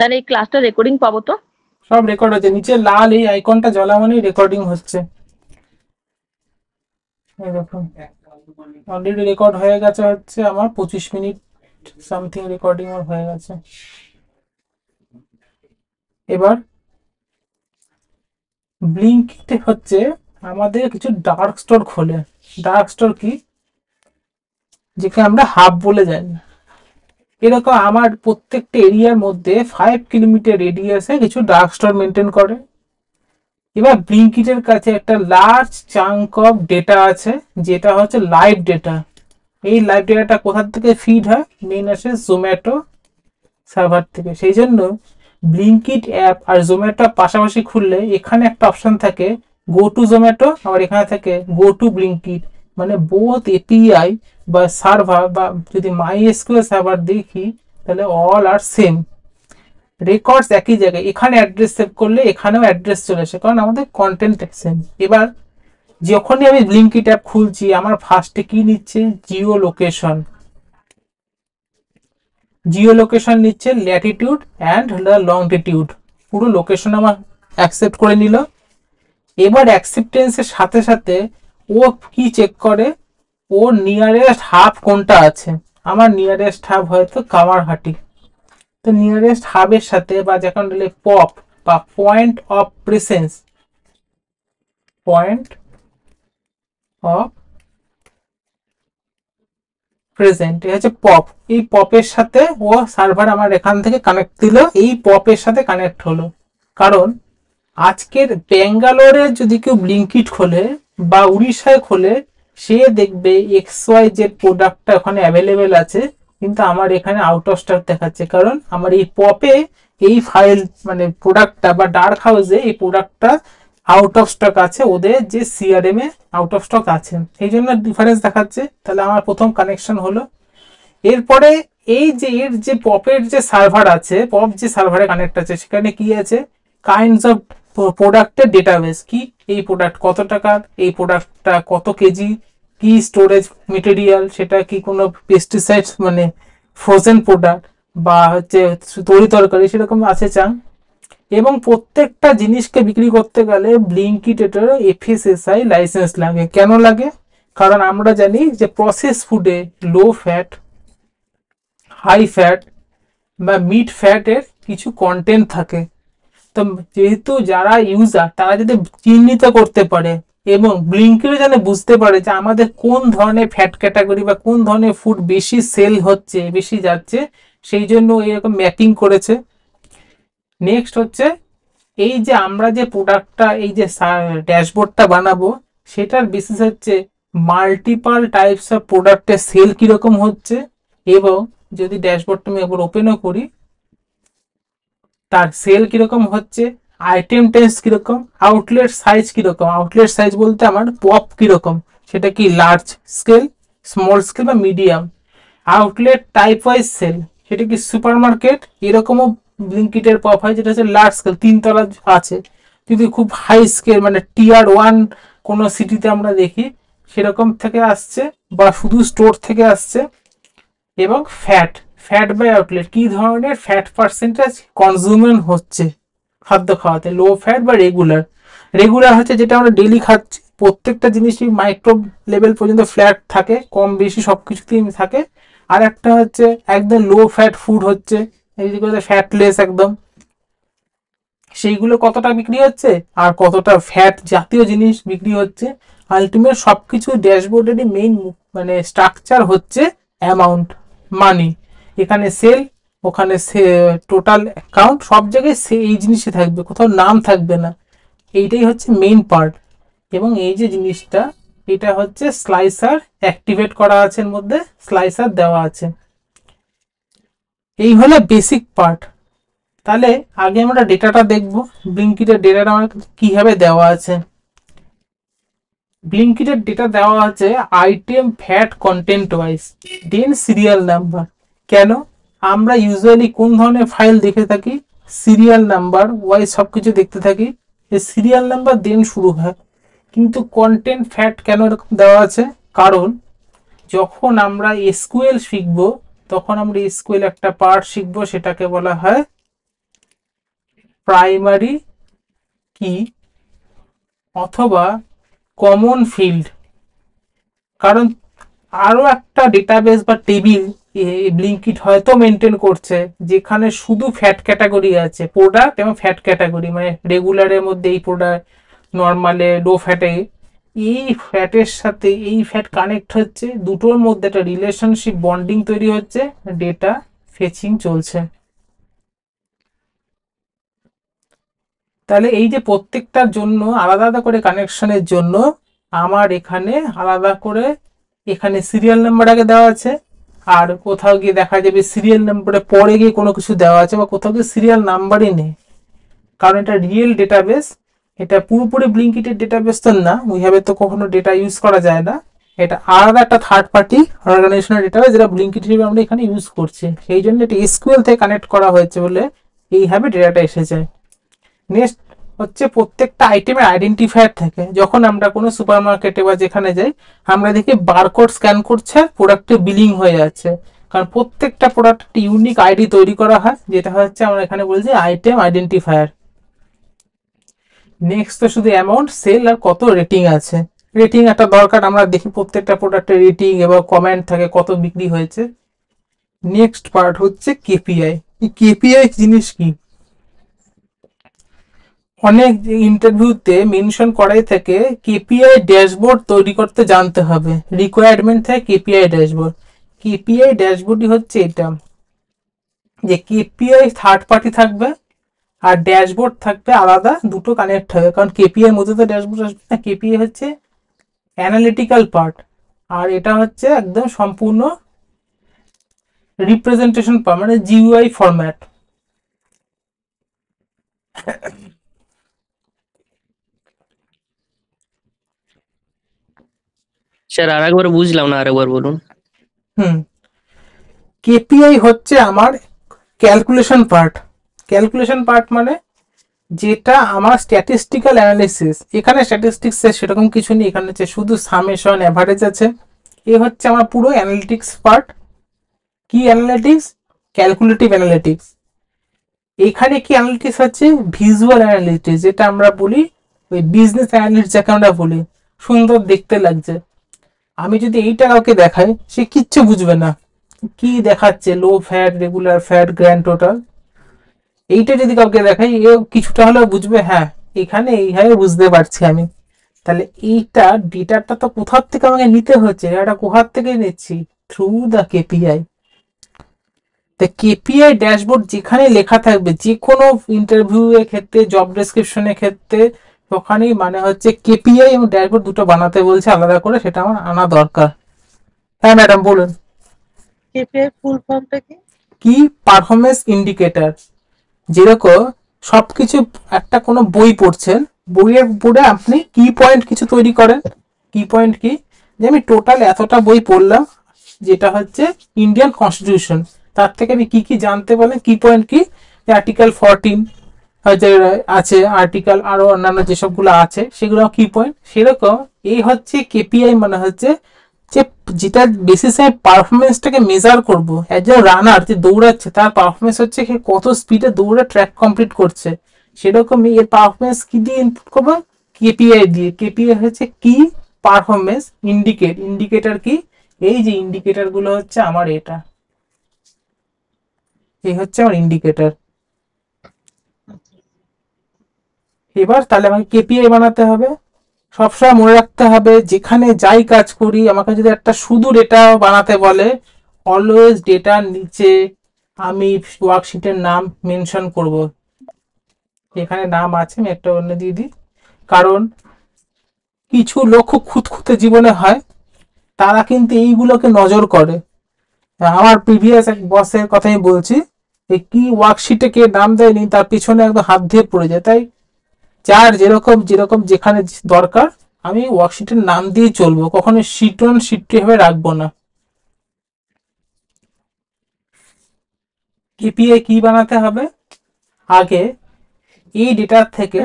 তাহলে এই ক্লাসটা রেকর্ডিং পাবো তো? সব রেকর্ড হচ্ছে, নিচে লাল এই আইকনটা জ্বলা মানেই রেকর্ডিং হচ্ছে। এই দেখুন অলরেডি রেকর্ড হয়ে গেছে, হচ্ছে আমার 25 মিনিট সামথিং রেকর্ডিং আমার হয়ে গেছে। এবার ব্লিঙ্কিটে হচ্ছে আমাদের কিছু ডার্ক স্টোর খোলে। ডার্ক স্টোর কি, যেখানে আমরা হাব বলে জানি। এরকম আমার প্রত্যেকটা এরিয়ার মধ্যে 5 কিলোমিটার রেডিয়াসে কিছু ডার্ক স্টোর মেনটেন করে। এবার ব্লিঙ্কিটের কাছে একটা লার্জ চাঙ্ক অফ ডেটা আছে, যেটা হচ্ছে লাইভ ডেটা। এই লাইভ ডেটাটা কোথা থেকে ফিড হয়, মেইন আসে জোম্যাটো সার্ভার থেকে। সেই জন্য ব্লিঙ্কিট অ্যাপ আর জোম্যাটো পাশাপাশি খুললে এখানে একটা অপশন থাকে গো টু জোম্যাটো, আবার এখানে থাকে গো টু ব্লিঙ্কিট। মানে বোথ এপিআই বা সার্ভার, বা যদি মাই এসকিউএল সার্ভার দেখি তাহলে অল আর সেম, রেকর্ডস একই জায়গায়। এখানে অ্যাড্রেস সেভ করলে এখানেও অ্যাড্রেস চলে আসে, কারণ আমাদের কন্টেন্ট সেম। এবার যখনই আমি ব্লিঙ্কিট অ্যাপ খুলছি আমার ফার্স্টে কি নিচ্ছে, জিও লোকেশন। জিও লোকেশন নিচ্ছে ল্যাটিটিউড অ্যান্ড লংটিটিউড, পুরো লোকেশন আমার অ্যাকসেপ্ট করে নিল। এবার অ্যাকসেপ্টেন্সের সাথে সাথে ও কি চেক করে, ওর নিয়ারেস্ট হাব কোনটা আছে। আমার নিয়ারেস্ট হাব হয়তো কামারহাটি, তো নিয়ারেস্ট হাবের সাথে বা যখন পপ বা point of presence, point of present, এটা হচ্ছে পপ। এই পপের সাথে ও সার্ভার আমার এখান থেকে কানেক্ট দিল, এই পপের সাথে কানেক্ট হলো। কারণ আজকের ব্যাঙ্গালোরে যদি কেউ ব্লিঙ্কিট খোলে বা উড়িষ্যায় খোলে, সে দেখবে XYZ প্রোডাক্টটা ওখানে অ্যাভেলেবেল আছে, কিন্তু আমার এখানে আউট অফ স্টক দেখাচ্ছে। কারণ আমার এই পপে এই ফাইল মানে প্রোডাক্টটা বা ডার্ক হাউসে এই প্রোডাক্টটা আউট অফ স্টক আছে, ওদের যে CRM A out of stock আছে, এই জন্য ডিফারেন্স দেখাচ্ছে। তাহলে আমার প্রথম কানেকশন হলো। এরপরে এই যে এর যে পপের যে সার্ভার আছে, পপ যে সার্ভারে কানেক্ট আছে, সেখানে কি আছে, কাইন্ডস অফ প্রোডাক্টের ডেটাবেস। কি, এই প্রোডাক্ট কত টাকার, এই প্রোডাক্টটা কত কেজি, কি স্টোরেজ মেটেরিয়াল, সেটা কি কোনো পেস্টিসাইড মানে ফ্রোজেন প্রোডাক্ট বা হচ্ছে তরি তরকারি, সেরকম আছে চাং। এবং প্রত্যেকটা জিনিসকে বিক্রি করতে গেলে ব্লিঙ্কিট এটার FSSAI লাইসেন্স লাগে। কেন লাগে, কারণ আমরা জানি যে প্রসেস ফুডে লো ফ্যাট, হাই ফ্যাট বা মিড ফ্যাটের কিছু কন্টেন্ট থাকে। তো যেহেতু যারা ইউজার তারা যদি চিহ্নিত করতে পারে এবং ব্লিঙ্কিটও যেন বুঝতে পারে যে আমাদের কোন ধরনের ফ্যাট ক্যাটাগরি বা কোন ধরনের ফুড বেশি সেল হচ্ছে, বেশি যাচ্ছে, সেই জন্য এরকম ম্যাপিং করেছে। নেক্সট হচ্ছে এই যে আমরা যে প্রোডাক্টটা, এই যে ড্যাশবোর্ডটা বানাবো, সেটার বেসিস হচ্ছে মাল্টিপাল টাইপস অফ প্রোডাক্টের সেল কিরকম হচ্ছে। এবং যদি ড্যাশবোর্ডটা আমি একবার ওপেনও করি, তার সেল কিরকম হচ্ছে, আইটেম টেন্স কিরকম, আউটলেট সাইজ কিরকম। আউটলেট সাইজ বলতে আমার পপ কিরকম, সেটা কি লার্জ স্কেল, স্মল স্কেল বা medium. Outlet type wise sale, সেটা কি সুপার মার্কেট, এরকমও ব্লিঙ্কিটের পপ হয়, যেটা হচ্ছে লার্জ স্কেল, 3 তলা আছে। যদি খুব হাই স্কেল মানে টিয়ার 1 কোনো সিটিতে আমরা দেখি, সেরকম থেকে আসছে বা শুধু স্টোর থেকে আসছে। এবং ফ্যাট, ফ্যাট বাই আউটলেট, কি ধরনের ফ্যাট পার্সেন্টেজ কনজিউমেন্ট হচ্ছে খাদ্য খাওয়াতে, লো ফ্যাট বা রেগুলার। রেগুলার হচ্ছে যেটা আমরা ডেলি খাচ্ছি, প্রত্যেকটা জিনিসই মাইক্রো লেভেল পর্যন্ত ফ্ল্যাট থাকে, কম বেশি সব কিছুতেই থাকে। আর একটা হচ্ছে একদম লো ফ্যাট ফুড হচ্ছে, এইগুলো ফ্যাটলেস একদম, সেইগুলো কতটা বিক্রি হচ্ছে আর কতটা ফ্যাট জাতীয় জিনিস বিক্রি হচ্ছে। আলটিমেট সবকিছু ড্যাশবোর্ডেরই মেইন মানে স্ট্রাকচার হচ্ছে অ্যামাউন্ট, মানি। এখানে সেল, ওখানে টোটাল অ্যাকাউন্ট, সব জায়গায় এই জিনিসই থাকবে, কোথাও নাম থাকবে না। এইটাই হচ্ছে মেইন পার্ট। এবং এই যে জিনিসটা, এটা হচ্ছে স্লাইসার অ্যাক্টিভেট করা আছে, এর মধ্যে স্লাইসার দেওয়া আছে। এই হলো বেসিক পার্ট। তাহলে আগে আমরা ডেটাটা দেখব, ব্লিঙ্কিটের ডেটাটা আমার কিভাবে দেওয়া আছে। ব্লিঙ্কিটের ডেটা দেওয়া আছে আইটেম ফ্যাট কন্টেন্ট ওয়াইজ, দেন সিরিয়াল নাম্বার। কেন, আমরা ইউজুয়ালি কোন ধরনের ফাইল দেখে থাকি, সিরিয়াল নাম্বার ওয়াইজ সবকিছু দেখতে থাকি, এই সিরিয়াল নাম্বার দেন শুরু হয়। কিন্তু কন্টেন্ট ফ্যাট কেন এরকম দেওয়া আছে, কারণ যখন আমরা এসকিউএল শিখবো, তখন আমরা এসকিউএল একটা পার্ট শিখবো, সেটাকে বলা হয় প্রাইমারি কি অথবা কমন ফিল্ড। কারণ আরো একটা ডেটাবেস বা টেবিল ব্লিঙ্কিট হয়তো মেনটেন করছে যেখানে শুধু ফ্যাট ক্যাটাগরি আছে, প্রোডাক্ট এবং ফ্যাট ক্যাটাগরি, মানে রেগুলারের মধ্যে এই প্রোডাক্ট, নর্মালে লো ফ্যাটে এই ফ্যাটের সাথে এই ফ্যাট কানেক্ট হচ্ছে, দুটোর মধ্যে একটা রিলেশনশিপ বন্ডিং তৈরি হচ্ছে, ডেটা ফেচিং চলছে। তাহলে এই যে প্রত্যেকটার জন্য আলাদা আলাদা করে কানেকশনের জন্য আমার এখানে আলাদা করে এখানে সিরিয়াল নাম্বার আগে দেওয়া আছে, আর কোথাও গিয়ে দেখা যাবে সিরিয়াল নাম্বারে পরে গিয়ে কোনো কিছু দেওয়া আছে, বা কোথাও গিয়ে সিরিয়াল নাম্বারই নেই। কারণ এটা রিয়েল ডেটাবেস, এটা পুরোপুরি ব্লিঙ্কিটের ডেটাবেস তো না, ওইভাবে তো কখনো ডেটা ইউজ করা যায় না। এটা আলাদা একটা থার্ড পার্টি অর্গানাইজেশনের ডেটাবেস যেটা ব্লিঙ্কিট হিসেবে আমরা এখানে ইউজ করছি, সেই জন্য এটা এসকিউএল থেকে কানেক্ট করা হয়েছে বলে এইভাবে ডেটাটা এসেছে। নেক্সট হচ্ছে প্রত্যেকটা আইটেমের আইডেন্টিফায়ার থাকে। যখন আমরা কোনো সুপার মার্কেটে বা যেখানে যাই আমরা দেখি বারকোড স্ক্যান করছে, প্রোডাক্টে বিলিং হয়ে যাচ্ছে, কারণ প্রত্যেকটা প্রোডাক্ট একটা ইউনিক আইডি তৈরি করা হয়, যেটা হচ্ছে আমরা এখানে বলছি আইটেম আইডেন্টিফায়ার। নেক্সট তো শুধু অ্যামাউন্ট, সেল আর কত রেটিং আছে। রেটিং একটা দরকার, আমরা দেখি প্রত্যেকটা প্রোডাক্টের রেটিং এবং কমেন্ট থাকে কত বিক্রি হয়েছে। নেক্সট পার্ট হচ্ছে কেপিআই। এই কেপিআই জিনিস কি, অনেক ইন্টারভিউতে মেনশন করাই থাকে কেপিআই ড্যাশবোর্ড তৈরি করতে জানতে হবে, রিকোয়ারমেন্ট থাকে কেপিআই ড্যাশবোর্ড। কেপিআই ড্যাশবোর্ডই হচ্ছে এটা, যে কেপিআই থার্ড পার্টি থাকবে আর ড্যাশবোর্ড থাকবে আলাদা, দুটো কানেক্ট হবে, কারণ কেপিআই মধ্যে তো ড্যাশবোর্ড আসবে না। কেপিআই হচ্ছে অ্যানালিটিক্যাল পার্ট, আর এটা হচ্ছে একদম সম্পূর্ণ রিপ্রেজেন্টেশন পার্ট, মানে জিইউআই ফরম্যাট। স্যার আরেকবার বুঝলাম না, আরেকবার বলুন। কেপিআই হচ্ছে আমার ক্যালকুলেশন পার্ট। ক্যালকুলেশন পার্ট মানে যেটা আমার স্ট্যাটিস্টিক্যাল অ্যানালিসিস। এখানে স্ট্যাটিস্টিক্স সেরকম কিছু নেই, এখানে হচ্ছে শুধু সামেশন অ্যাভারেজ আছে। এ হচ্ছে আমার পুরো অ্যানালিটিক্স পার্ট। কি অ্যানালিটিক্স? Calculative analytics. এখানে কি অ্যানালিটিক্স হচ্ছে? ভিজুয়াল অ্যানালিটিক্স, যেটা আমরা বলি ওই বিজনেস অ্যানালিস্ট যাকে আমরা বলি, সুন্দর দেখতে লাগছে। আমি যদি এইটা কাউকে দেখাই সে কিচ্ছু বুঝবে না কি দেখাচ্ছে, low fat, regular fat, grand total. এইটা যদি কাউকে দেখাই এ কিছুটা হলেও বুঝবে, হ্যাঁ এখানে এইভাবে বুঝতে পারছি আমি। তাহলে এইটা ডেটাটা তো কোথার থেকে আমাকে নিতে হচ্ছে, এটা কোথার থেকে নিচ্ছি? Through the KPI. তা কেপিআই ড্যাশবোর্ড যেখানে লেখা থাকবে, যে কোনো ইন্টারভিউ এর ক্ষেত্রে, জব ডেসক্রিপশনের ক্ষেত্রে, ওখানেই মানে হচ্ছে কেপিআই এবং ড্যাশবোর্ড দুটো বানাতে বলছে আলাদা করে, সেটা আমার আনা দরকার। হ্যাঁ ম্যাডাম বলুন। কেপিআই ফুল ফর্মটা কি? কি পারফরমেন্স ইন্ডিকেটর। যেরকম সবকিছু, একটা কোনো বই পড়ছেন, বইয়ের উপরে আপনি কি পয়েন্ট কিছু তৈরি করেন। কি পয়েন্ট কি, যে আমি টোটাল এতটা বই পড়লাম, যেটা হচ্ছে ইন্ডিয়ান কনস্টিটিউশন, তার থেকে আমি কি কি জানতে পারলাম, কি পয়েন্ট কি, আর্টিকেল 14 আছে, আর্টিকেল আরো অন্যান্য যেসবগুলো আছে সেগুলো কি পয়েন্ট। সেরকম এই হচ্ছে কেপিআই, মানে হচ্ছে যে যেটা বেসিসে পারফরমেন্সটাকে মেজার করবো। একজন রানার যে দৌড়াচ্ছে তার পারফরমেন্স হচ্ছে সে কত স্পিডে দৌড়ে ট্র্যাক কমপ্লিট করছে, সেরকমই এর পারফরমেন্স কি দিয়ে ইনপুট করবো? কেপিআই দিয়ে। কেপিআই হচ্ছে কি পারফরমেন্স ইন্ডিকেটর। কি এই যে ইন্ডিকেটর গুলো হচ্ছে আমার এটা, এই হচ্ছে আমার ইন্ডিকেটর। এবার তাহলে আমাকে কেপিআই বানাতে হবে। সবসময় মনে রাখতে হবে যেখানে যাই কাজ করি, আমাকে যদি একটা শুধু ডেটা বানাতে বলে, অলওয়েজ ডেটার নিচে আমি ওয়ার্কশিটের নাম মেনশন করব। এখানে নাম আছে, আমি একটা অন্য দিয়ে দিই। কারণ কিছু লোক খুব খুঁতখুঁতে জীবনে হয়, তারা কিন্তু এইগুলোকে নজর করে। আমার প্রিভিয়াস এক বসের কথাই বলছি, এই কি ওয়ার্কশিটে কে নাম দেয়নি তার পিছনে একদম হাত দিয়ে পড়ে যায়। তাই যার যেরকম যেখানে দরকার আমি ওয়ার্কশিটের নাম দিয়ে চলবো, কখনো শিট 1 শিট 2 ভাবে রাখবো না। কেপিআই কি বানাতে হবে? আগে এই ডেটা থেকে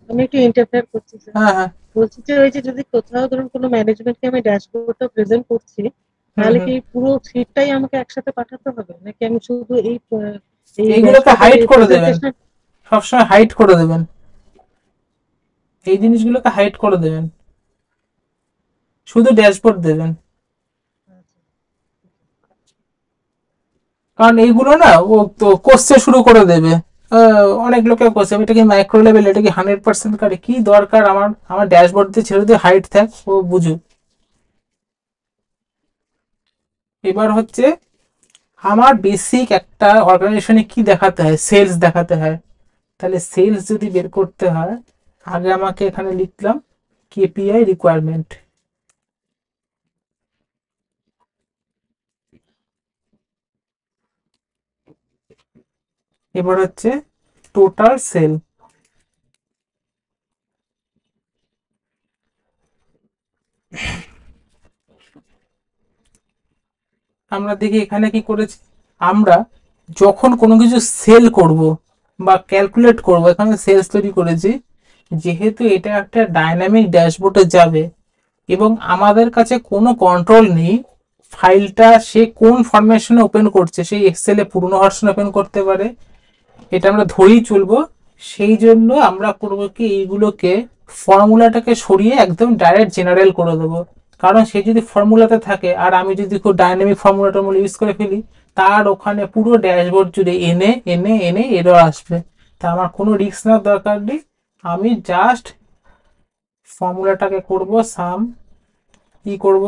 আমি একটু ইন্টারফেয়ার করছি স্যার। হ্যাঁ হ্যাঁ বলছি যে ওই যে যদি কোথাও ধরুন কোনো ম্যানেজমেন্টকে আমি ড্যাশবোর্ডটা প্রেজেন্ট করছি, তাহলে কি পুরো শীটটাই আমাকে একসাথে পাঠাতে হবে, নাকি আমি শুধু এই এইগুলোকে হাইড করে দেবেন। সবসময় হাইড করে দেবেন, এই জিনিসগুলোকে হাইড করে দেবেন, শুধু ড্যাশবোর্ড দেবেন। কারণ এইগুলো না ও তো কোশ্চেন শুরু করে দেবে, অনেক লোকে কোশ্চেন এটা কি মাইক্রো লেভেল, এটা কি 100% কারে, কি দরকার আমার, আমার ড্যাশবোর্ড দিয়ে ছেড়ে দিয়ে হাইট থাক, ও বুঝুক। এবার হচ্ছে আমার বেসিক একটা অর্গানাইজেশনে কি দেখাতে হয়, সেলস দেখাতে হয়। তাহলে সেলস যদি বের করতে হয়, আগে আমাকে এখানে লিখলাম কেপিআই রিকোয়ারমেন্ট। এবার হচ্ছে টোটাল সেল, আমরা দেখি এখানে কি করেছি। আমরা যখন কোনো কিছু সেল করব বা ক্যালকুলেট করব, এখানে সেলস তৈরি করেছি, যেহেতু এটা একটা ডাইনামিক ড্যাশবোর্ডে যাবে এবং আমাদের কাছে কোনো কন্ট্রোল নেই ফাইলটা সে কোন ফরম্যাশনে ওপেন করছে, সেই এক্সেলে পুরনো ভার্সন ওপেন করতে পারে, এটা আমরা ধরেই চলবো। সেই জন্য আমরা করবো কি, এইগুলোকে ফর্মুলাটাকে সরিয়ে একদম ডাইরেক্ট জেনারেল করে দেবো। কারণ সে যদি ফর্মুলাতে থাকে আর আমি যদি খুব ডাইনামিক ফর্মুলাটা ইউজ করে ফেলি, তার ওখানে পুরো ড্যাশবোর্ড জুড়ে এনে এনে এনে এরর আসবে। তা আমার কোনো রিস্ক নেওয়ার দরকার নেই, আমি জাস্ট ফর্মুলাটাকে করব সাম, কি করব,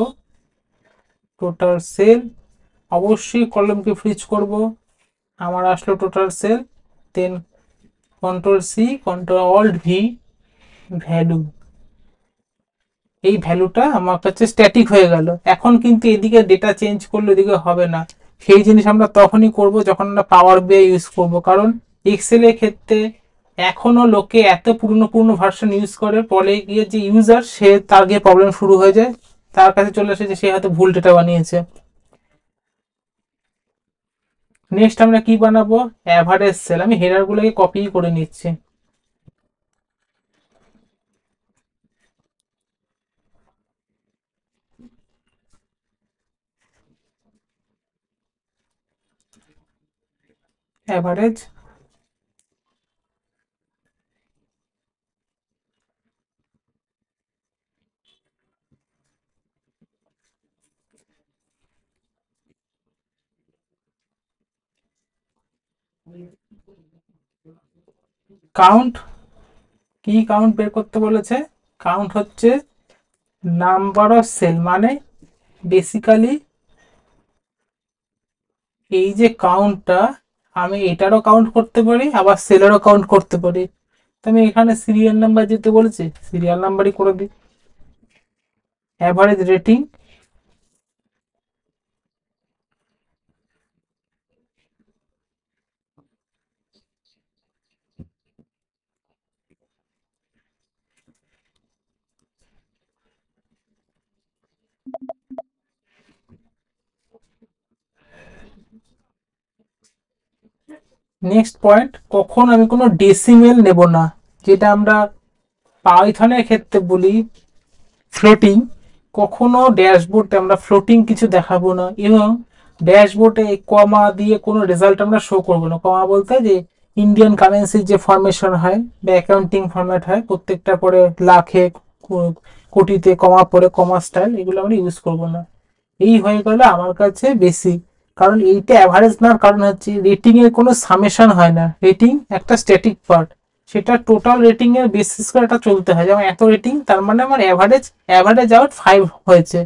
টোটাল সেল, অবশ্যই কলমকে ফ্রিজ করব, আমার আসলো total sale, then control C, control alt V, value, এই ভ্যালুটা আমার কাছে স্ট্যাটিক হয়ে গেল। এখন কিন্তু এদিকে ডেটা চেঞ্জ করলে এদিকে হবে না, সেই জিনিস আমরা তখনই করব যখন আমরা পাওয়ার বিআই ইউজ করব। কারণ এক্সেলের ক্ষেত্রে এখনো লোকে এত পুরনো পুরনো ভার্সন ইউজ করে, পরে গিয়ে যে ইউজার সে তার গিয়ে প্রবলেম শুরু হয়ে যায়, তার কাছে চলে আসে যে সে হয়তো ভুল ডেটা বানিয়েছে। নেক্সট আমরা কি বানাবো, অ্যাভারেজ সেল, আমি হেডার গুলোকে কপি করে নিচ্ছি। অ্যাভারেজ, কাউন্ট, কি কাউন্ট বের করতে বলেছে, কাউন্ট হচ্ছে নাম্বার অফ সেল, মানে বেসিক্যালি এই যে কাউন্টটা, আমি এটারও কাউন্ট করতে পারি আবার সেলেরও কাউন্ট করতে পারি। তো আমি এখানে সিরিয়াল নাম্বার যেতে বলেছি, সিরিয়াল নাম্বারই করে দিই। অ্যাভারেজ রেটিং, নেক্সট পয়েন্ট, কখন আমি কোনো ডেসিমেল নেব না, যেটা আমরা পাইথনের ক্ষেত্রে বলি ফ্লোটিং। কখনো ড্যাশবোর্ডে আমরা ফ্লোটিং কিছু দেখাবো না, এবং ড্যাশবোর্ডে কমা দিয়ে কোনো রেজাল্ট আমরা শো করবো না। কমা বলতে যে ইন্ডিয়ান কারেন্সির যে ফরমেশন হয় বা অ্যাকাউন্টিং ফরম্যাট হয়, প্রত্যেকটা পরে লাখে কোটিতে কমা পরে কমা স্টাইল, এগুলো আমরা ইউজ করবো না। এই হয়ে গেল আমার কাছে বেসিক। কারণ এইটা অ্যাভারেজ নেওয়ার কারণ হচ্ছে রেটিং এর কোনো সামেশন হয় না, রেটিং একটা স্ট্যাটিক পার্ট, সেটা টোটাল রেটিং এর বেসিস করে এটা চলতে হয়। যেমন এত রেটিং, তার মানে আমার অ্যাভারেজ আউট 5 হয়েছে।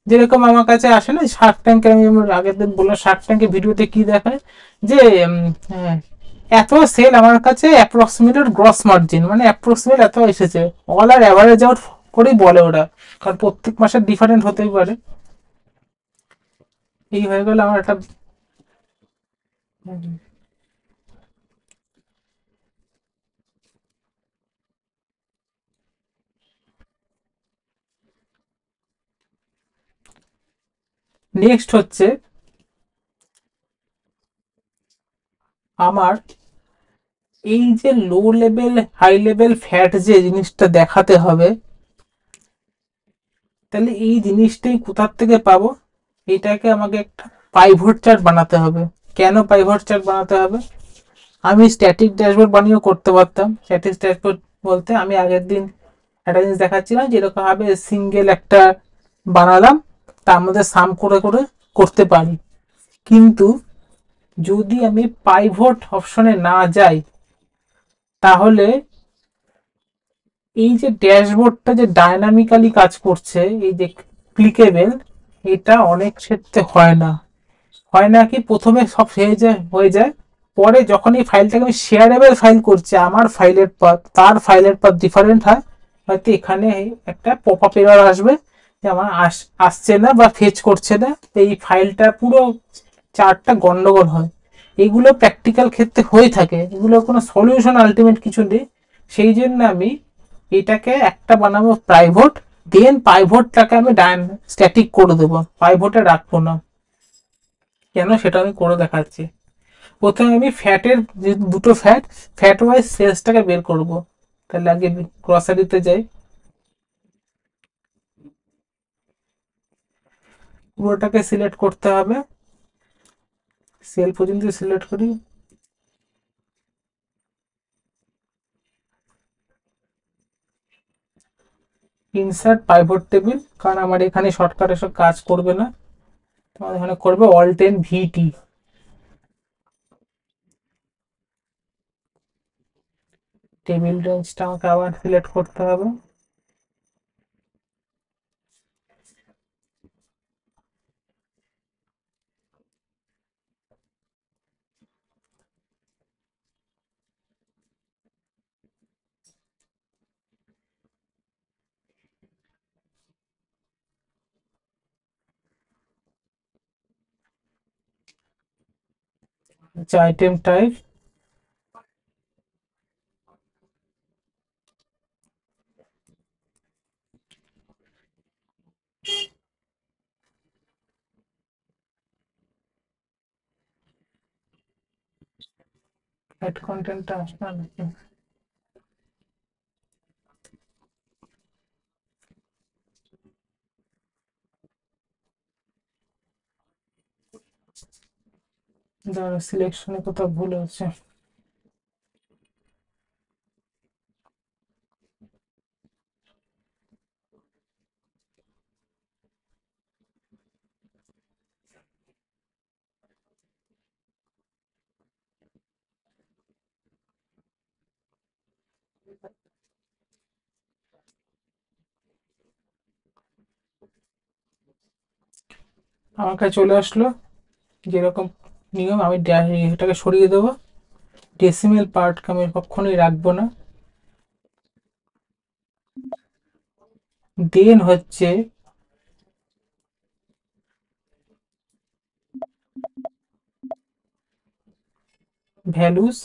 যেরকম আমার কাছে আসে না শার্ক ট্যাঙ্কে, আমি আগের দিন বললাম শার্ক ট্যাঙ্কের ভিডিওতে কি দেখায় যে এত সেল আমার কাছে অ্যাপ্রক্সিমেটেড গ্রস মার্জিন, মানে অ্যাপ্রক্সিমেট এত এসেছে, অল আর অ্যাভারেজ আউট করেই বলে ওরা, কারণ প্রত্যেক মাসে ডিফারেন্ট হতেই পারে। এই হয়ে গেল আমার একটা। নেক্সট হচ্ছে আমার এই যে low level high level fat যে জিনিসটা দেখাতে হবে, তাহলে এই জিনিসটাই কোথার থেকে পাবো, এটাকে আমাকে একটা পাইভট চার্ট বানাতে হবে। কেন পাইভট চার্ট বানাতে হবে, আমি স্ট্যাটিক ড্যাশবোর্ড বানিয়েও করতে পারতাম। স্ট্যাটিক ড্যাশবোর্ড বলতে আমি আগের দিন একটা জিনিস দেখাচ্ছিলাম যেরকম ভাবে সিঙ্গেল একটা বানালাম, তার মধ্যে সাম করে করে করতে পারি। কিন্তু যদি আমি পাইভট অপশনে না যাই, তাহলে এই যে ড্যাশবোর্ডটা যে ডায়নামিক্যালি কাজ করছে, এই যে ক্লিকেবল, এটা অনেক ক্ষেত্রে হয় না। হয় না কি, প্রথমে সব হয়ে যায়, পরে যখন এই ফাইলটাকে আমি শেয়ারেবল ফাইল করছি, আমার ফাইলের পাথ তার ফাইলের পাথ ডিফারেন্ট হয়। হয়তো এখানে একটা পপ আপ এরর আসবে যে আমার আসছে না বা ফেচ করছে না, এই ফাইলটা পুরো চার্টটা গন্ডগোল হয়। এগুলো প্র্যাকটিক্যাল ক্ষেত্রে হয়ে থাকে, এগুলো কোনো সলিউশন আলটিমেট কিছু নেই। সেই জন্য আমি এটাকে একটা বানাবো প্রাইভেট, দেন পাইভটটাকে আমি স্ট্যাটিক করে দেবো, পাইভটে রাখবো না। কেন সেটা আমি করে দেখাচ্ছি। প্রথমে আমি ফ্যাটের যে দুটো ফ্যাট ওয়াইজ সেলসটাকে বের করব। তাহলে আগে গ্রসারিতে যাই, পুরোটাকে সিলেক্ট করতে হবে, সেল পর্যন্ত সিলেক্ট করি। ইনসার্ট পাইভট টেবিল, কারণ আমার এখানে শর্টকাট এসব কাজ করবে না, তোমার এখানে করবে অল10 ভিটি। টেবিল রেঞ্জটা আমাকে আবার সিলেক্ট করতে হবে। আচ্ছা, আইটেম টাইপ, হেড কন্টেন্টটা আসবে নাকি? দাঁড়া, সিলেকশনে কোথাও ভুল হচ্ছে। আমার কাছে চলে আসলো যেরকম নিয়ম। আমি এটাকে সরিয়ে দেবো, ডেসিমেল পার্টকে আমি কখনোই রাখবো না। দেন হচ্ছে ভ্যালুস,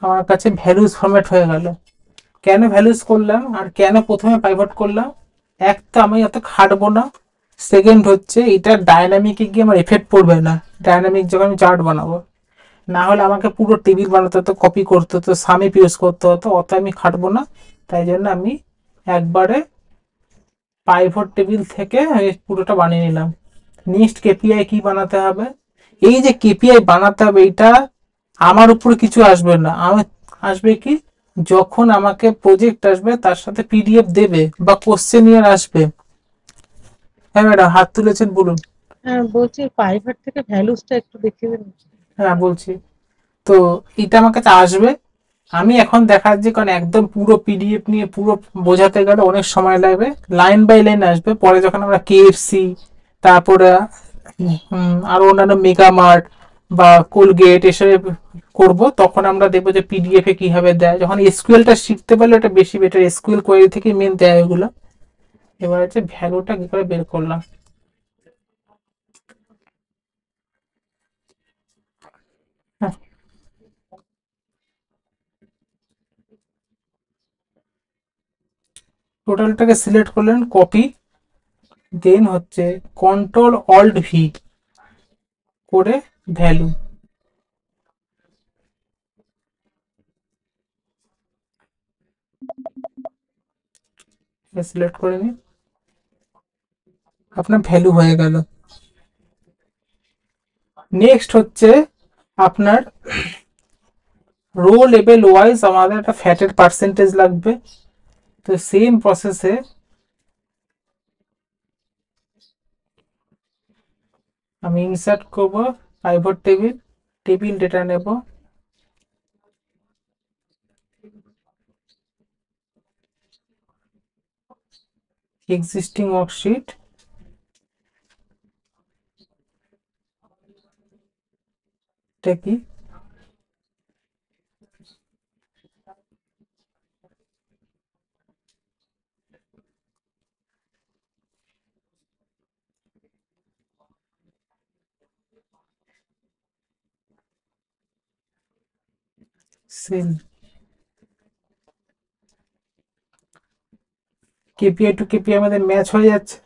আমার কাছে ভ্যালুস ফরম্যাট হয়ে গেল। কেন ভ্যালুস করলাম আর কেন প্রথমে পাইভট করলাম, এক তো আমি অত খাটবো না, সেকেন্ড হচ্ছে এটা ডায়নামিকে গিয়ে আমার এফেক্ট পড়বে না। ডায়নামিক যখন আমি চার্ট বানাবো, না হলে আমাকে পুরো টেবিল বানাতে হতো, কপি করতে হতো, সামিপ ইউজ করতে হতো, অত আমি খাটবো না। তাই জন্য আমি একবারে পাইভট টেবিল থেকে আমি পুরোটা বানিয়ে নিলাম। নেক্সট কেপিআই কি বানাতে হবে, এই যে কেপিআই বানাতে হবে, এটা আমার উপরে কিছু আসবে না। আসবে কি, যখন আমাকে প্রজেক্ট আসবে তার সাথে পিডিএফ দেবে বা কোশ্চেনিয়ার আসবে। হ্যাঁ ম্যাডাম, হাত তুলেছেন, বলুন। হ্যাঁ, বলছি প্রাইভেট থেকে ভ্যালুসটা একটু দেখিয়ে দিন। হ্যাঁ বলছি, তো এটা আমার কাছে আসবে। আমি এখন দেখাচ্ছি, কারণ একদম পুরো পিডিএফ নিয়ে পুরো বোঝাতে গেলে অনেক সময় লাগবে। লাইন বাই লাইন আসবে, পরে যখন আমরা কেএফসি, তারপরে আরো অন্যান্য মেগামার্ট বা কোলগেট এসব করব, তখন আমরা দেখবো যে পিডিএফ এ কিভাবে দেয়। যখন এসকিউএলটা শিখতে পারলে এটা বেশি বেটার, এসকিউএল কোয়েরি থেকে মেন দেয় এগুলো। এবার হচ্ছে ভ্যালুটা কি করে বের করলাম। টোটালটাকে সিলেক্ট করলেন, কপি, দেন হচ্ছে কন্ট্রোল অল্ট ভি করে ভ্যালু সিলেক্ট করে নিন, আপনার ভ্যালু হয়ে গেল। নেক্সট হচ্ছে আপনার রো লেভেল ওয়াইজ আমাদের একটা ফ্যাটের পার্সেন্টেজ লাগবে। তো সেম প্রসেসে আমি ইনসার্ট করব পাইভট টেবিল, টেবিল ডেটা নেব, এক্সিস্টিং ওয়ার্কশিট, এটা কি সেল কেপিআই টু কেপিআই আমাদের ম্যাচ হয়ে যাচ্ছে।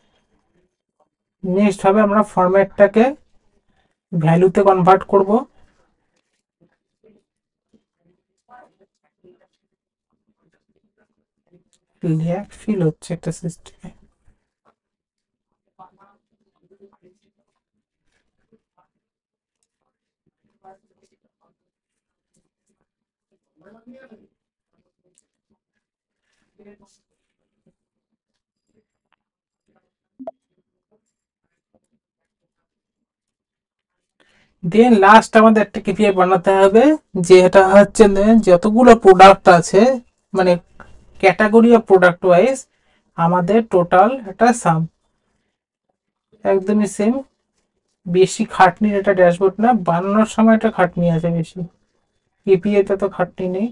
নেক্সট হবে আমরা ফরম্যাটটাকে ভ্যালুতে কনভার্ট করব। ল্যাগ ফিল হচ্ছে একটা সিস্টেমে। দেন লাস্ট আমাদের একটা কেপিআই বানাতে হবে, যেটা হচ্ছে যতগুলো প্রোডাক্ট আছে মানে ক্যাটাগরি অফ প্রোডাক্ট ওয়াইজ আমাদের টোটাল একটা সাম। একদমই সেম, বেশি খাটনির এটা ড্যাশবোর্ড না, বানানোর সময় একটা খাটনি আছে বেশি, কেপিআইতে তো খাটনি নেই।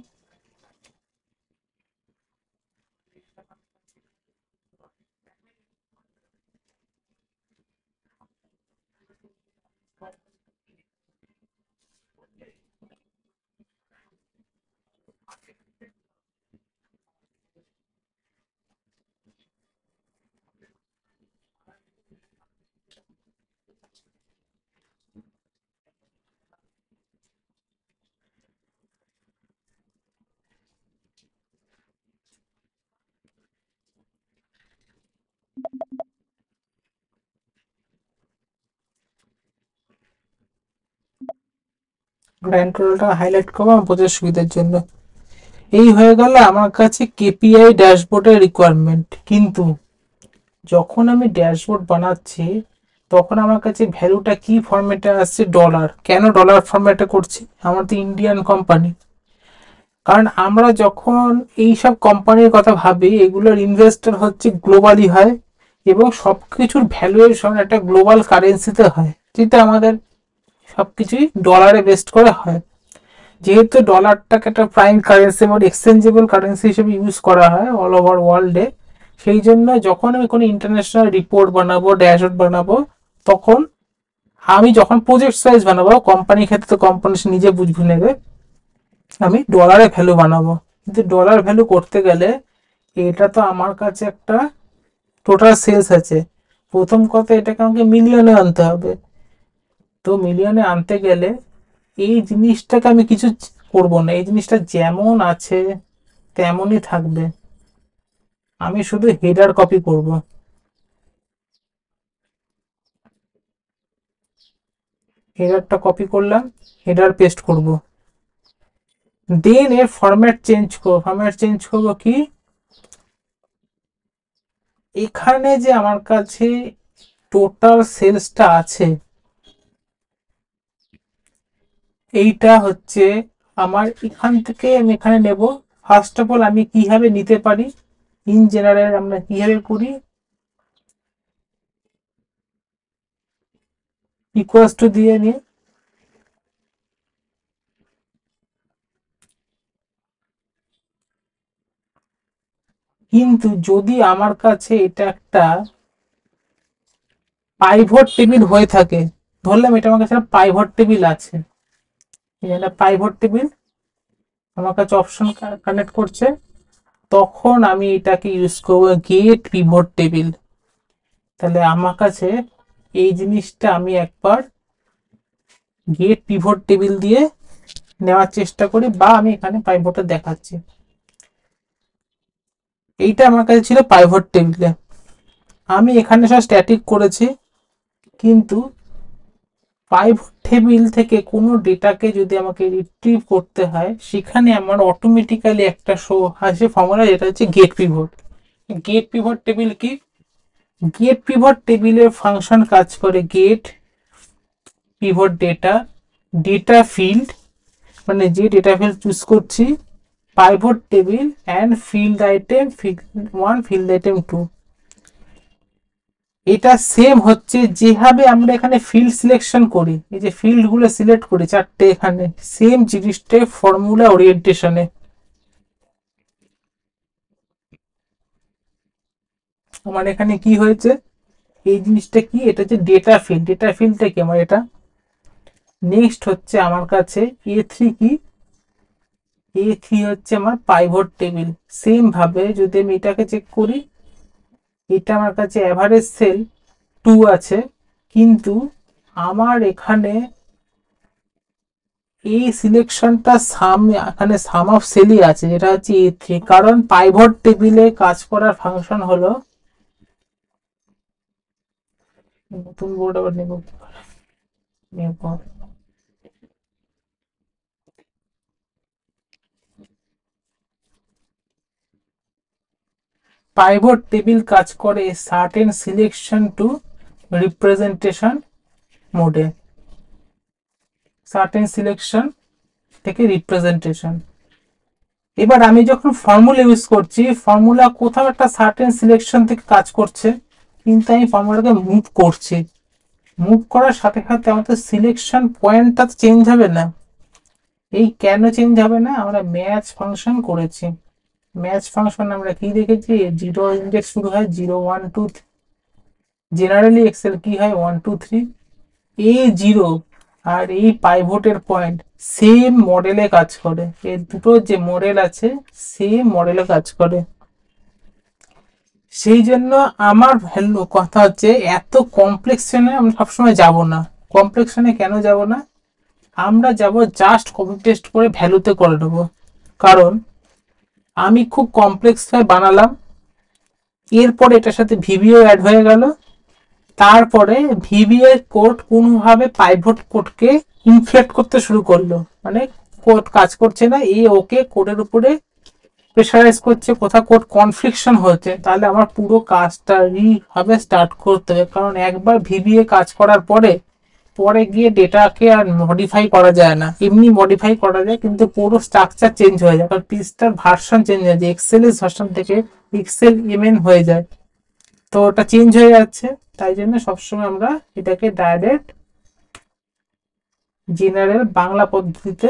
গ্র্যান্ড টোটালটা হাইলাইট করবো আমার বোঝার সুবিধার জন্য। এই হয়ে গেল আমার কাছে কেপিআই ড্যাশবোর্ডের রিকোয়ারমেন্ট। কিন্তু যখন আমি ড্যাশবোর্ড বানাচ্ছি তখন আমার কাছে ভ্যালুটা কি ফরম্যাটে আসছে, ডলার। কেন ডলার ফরম্যাটে করছি? আমার তো ইন্ডিয়ান কোম্পানি। কারণ আমরা যখন এইসব কোম্পানির কথা ভাবি এগুলোর ইনভেস্টর হচ্ছে গ্লোবালি হয় এবং সবকিছুর ভ্যালুয়েশন একটা গ্লোবাল কারেন্সিতে হয়, যেটা আমাদের সবকিছুই ডলারে বেস্ট করে হয়। যেহেতু ডলারটাকে একটা প্রাইম কারেন্সি বা এক্সচেঞ্জেবল কারেন্সি হিসেবে ইউজ করা হয় অল ওভার ওয়ার্ল্ডে, সেই জন্য যখন আমি কোনো ইন্টারন্যাশনাল রিপোর্ট বানাবো, ড্যাশবোর্ড বানাবো, তখন আমি যখন প্রজেক্ট সাইজ বানাবো, কোম্পানির ক্ষেত্রে তো কোম্পানি নিজে বুঝে নেবে, আমি ডলারে ভ্যালু বানাবো। কিন্তু ডলার ভ্যালু করতে গেলে এটা তো আমার কাছে একটা টোটাল সেলস আছে, প্রথম কথা এটাকে আমাকে মিলিয়নে আনতে হবে। তো মিলিয়নে আনতে গেলে এই জিনিসটাকে আমি কিছু করব না, এই জিনিসটা যেমন আছে তেমনই থাকবে, আমি শুধু হেডার কপি করব। হেডারটা কপি করলাম, হেডার পেস্ট করব। দেন এর ফরম্যাট চেঞ্জ করব কি, এখানে যে আমার কাছে টোটাল সেলসটা আছে এইটা হচ্ছে আমার, এখান থেকে আমি এখানে নেব। ফার্স্ট অফ অল আমি কিভাবে নিতে পারি, ইন জেনারেল আমরা কিভাবে করি, ইকুয়ালস টু দিয়ে নিয়ে কিন্তু যদি আমার কাছে এটা একটা পাইভট টেবিল হয়ে থাকে, ধরলাম এটা আমার কাছে পাইভট টেবিল আছে, এটা পাইভট টেবিল আমার কাছে অপশন কানেক্ট করছে, তখন আমি এটাকে ইউজ করব গেট পিভট টেবিল। তাহলে আমার কাছে এই জিনিসটা আমি একবার গেট পিভট টেবিল দিয়ে নেওয়ার চেষ্টা করি, বা আমি এখানে পাইভটে দেখাচ্ছি। এইটা আমার কাছে ছিল পাইভট টেবিলে, আমি এখানে সব স্ট্যাটিক করেছি, কিন্তু পাইভট টেবিল থেকে কোনো ডেটাকে যদি আমাকে রিট্রিভ করতে হয়, সেখানে আমার অটোমেটিক্যালি একটা শো আসে ফর্মুলা, যেটা হচ্ছে get pivot. Get pivot table কি? গেট পিভট টেবিলের ফাংশন কাজ করে get pivot data, data field, মানে যে ডেটা ফিল্ড চুজ করছি, pivot table and field item, field 1 field item 2। এটা সেম হচ্ছে যেভাবে আমরা এখানে ফিল্ড সিলেকশন করি, এই যে ফিল্ড গুলো সিলেক্ট করি 4টে, এখানে সেম জিনিসটা ফর্মুলা ওরিয়েন্টেশনে। আমার এখানে কি হয়েছে, এই জিনিসটা কি, এটা হচ্ছে ডেটা ফিল্ড। ডেটা ফিল্ডটা কি আমার এটা। নেক্সট হচ্ছে আমার কাছে A3 কি, A3 হচ্ছে আমার পাইভট টেবিল। সেম ভাবে যদি আমি এটাকে চেক করি, এটা আমার কাছে অ্যাভারেজ সেল 2 আছে, কিন্তু আমার এখানে এই সিলেকশনটা এখানে সাম অফ সেলই আছে, যেটা হচ্ছে A3। কারণ পাইভট টেবিলে কাজ করার ফাংশন হলো, নতুন বোর্ড আবার নেব, পাইভট টেবিল কাজ করে সার্টেন সিলেকশন টু রিপ্রেজেন্টেশন মোডে, সার্টেন সিলেকশন থেকে রিপ্রেজেন্টেশন। এবার আমি যখন ফর্মুলা ইউজ করছি, ফর্মুলা কোথাও একটা সার্টেন সিলেকশন থেকে কাজ করছে, কিন্তু আমি ফর্মুলাকে মুভ করছি। মুভ করার সাথে সাথে আমাদের সিলেকশন পয়েন্টটা চেঞ্জ হবে না। এই কেন চেঞ্জ হবে না, আমরা ম্যাচ ফাংশন করেছি। ম্যাচ ফাংশন আমরা কি দেখেছি, 0 ইন্ডেক্স শুরু হয় 0 1 2, জেনারেলি এক্সেল কি হয় 1 2 3। এই 0 আর এই পাইভটের পয়েন্ট সেম মডেলে কাজ করে, এই দুটো যে মডেল আছে সেম মডেলে কাজ করে। সেই জন্য আমার ভ্যালু কথা হচ্ছে, এত কমপ্লেক্সনে আমরা সবসময় যাব না। কমপ্লেক্সনে কেন যাব না, আমরা যাব জাস্ট কপি পেস্ট করে ভ্যালুতে করে নেবো। কারণ আমি খুব কমপ্লেক্স বানালাম, এরপর এটার সাথে ভিবিও অ্যাড হয়ে গেল, তারপরে ভিবিও কোড কোনোভাবে পাইভট কোডকে ইনফ্লেক্ট করতে শুরু করলো, মানে কোড কাজ করছে না, এই ওকে কোডের উপরে প্রেশারাইজ করছে, কোথাও কোড কনফ্লিকশন হচ্ছে, তাহলে আমার পুরো কাজটা রিভাবে স্টার্ট করতে হবে। কারণ একবার ভিবিএ কাজ করার পরে গিয়ে ডেটাকে আর মডিফাই করা যায় না। এমনি মডিফাই করা যায়, কিন্তু পুরো স্ট্রাকচার চেঞ্জ হয়ে যায়, কারণ পিসটার ভার্সন চেঞ্জ হয়ে যায়, এক্সেল এর ভার্সন থেকে এক্সেল এমএন হয়ে যায়, তো ওটা চেঞ্জ হয়ে যাচ্ছে। তাই জন্য সবসময় আমরা এটাকে ডাইরেক্ট জেনারেল বাংলা পদ্ধতিতে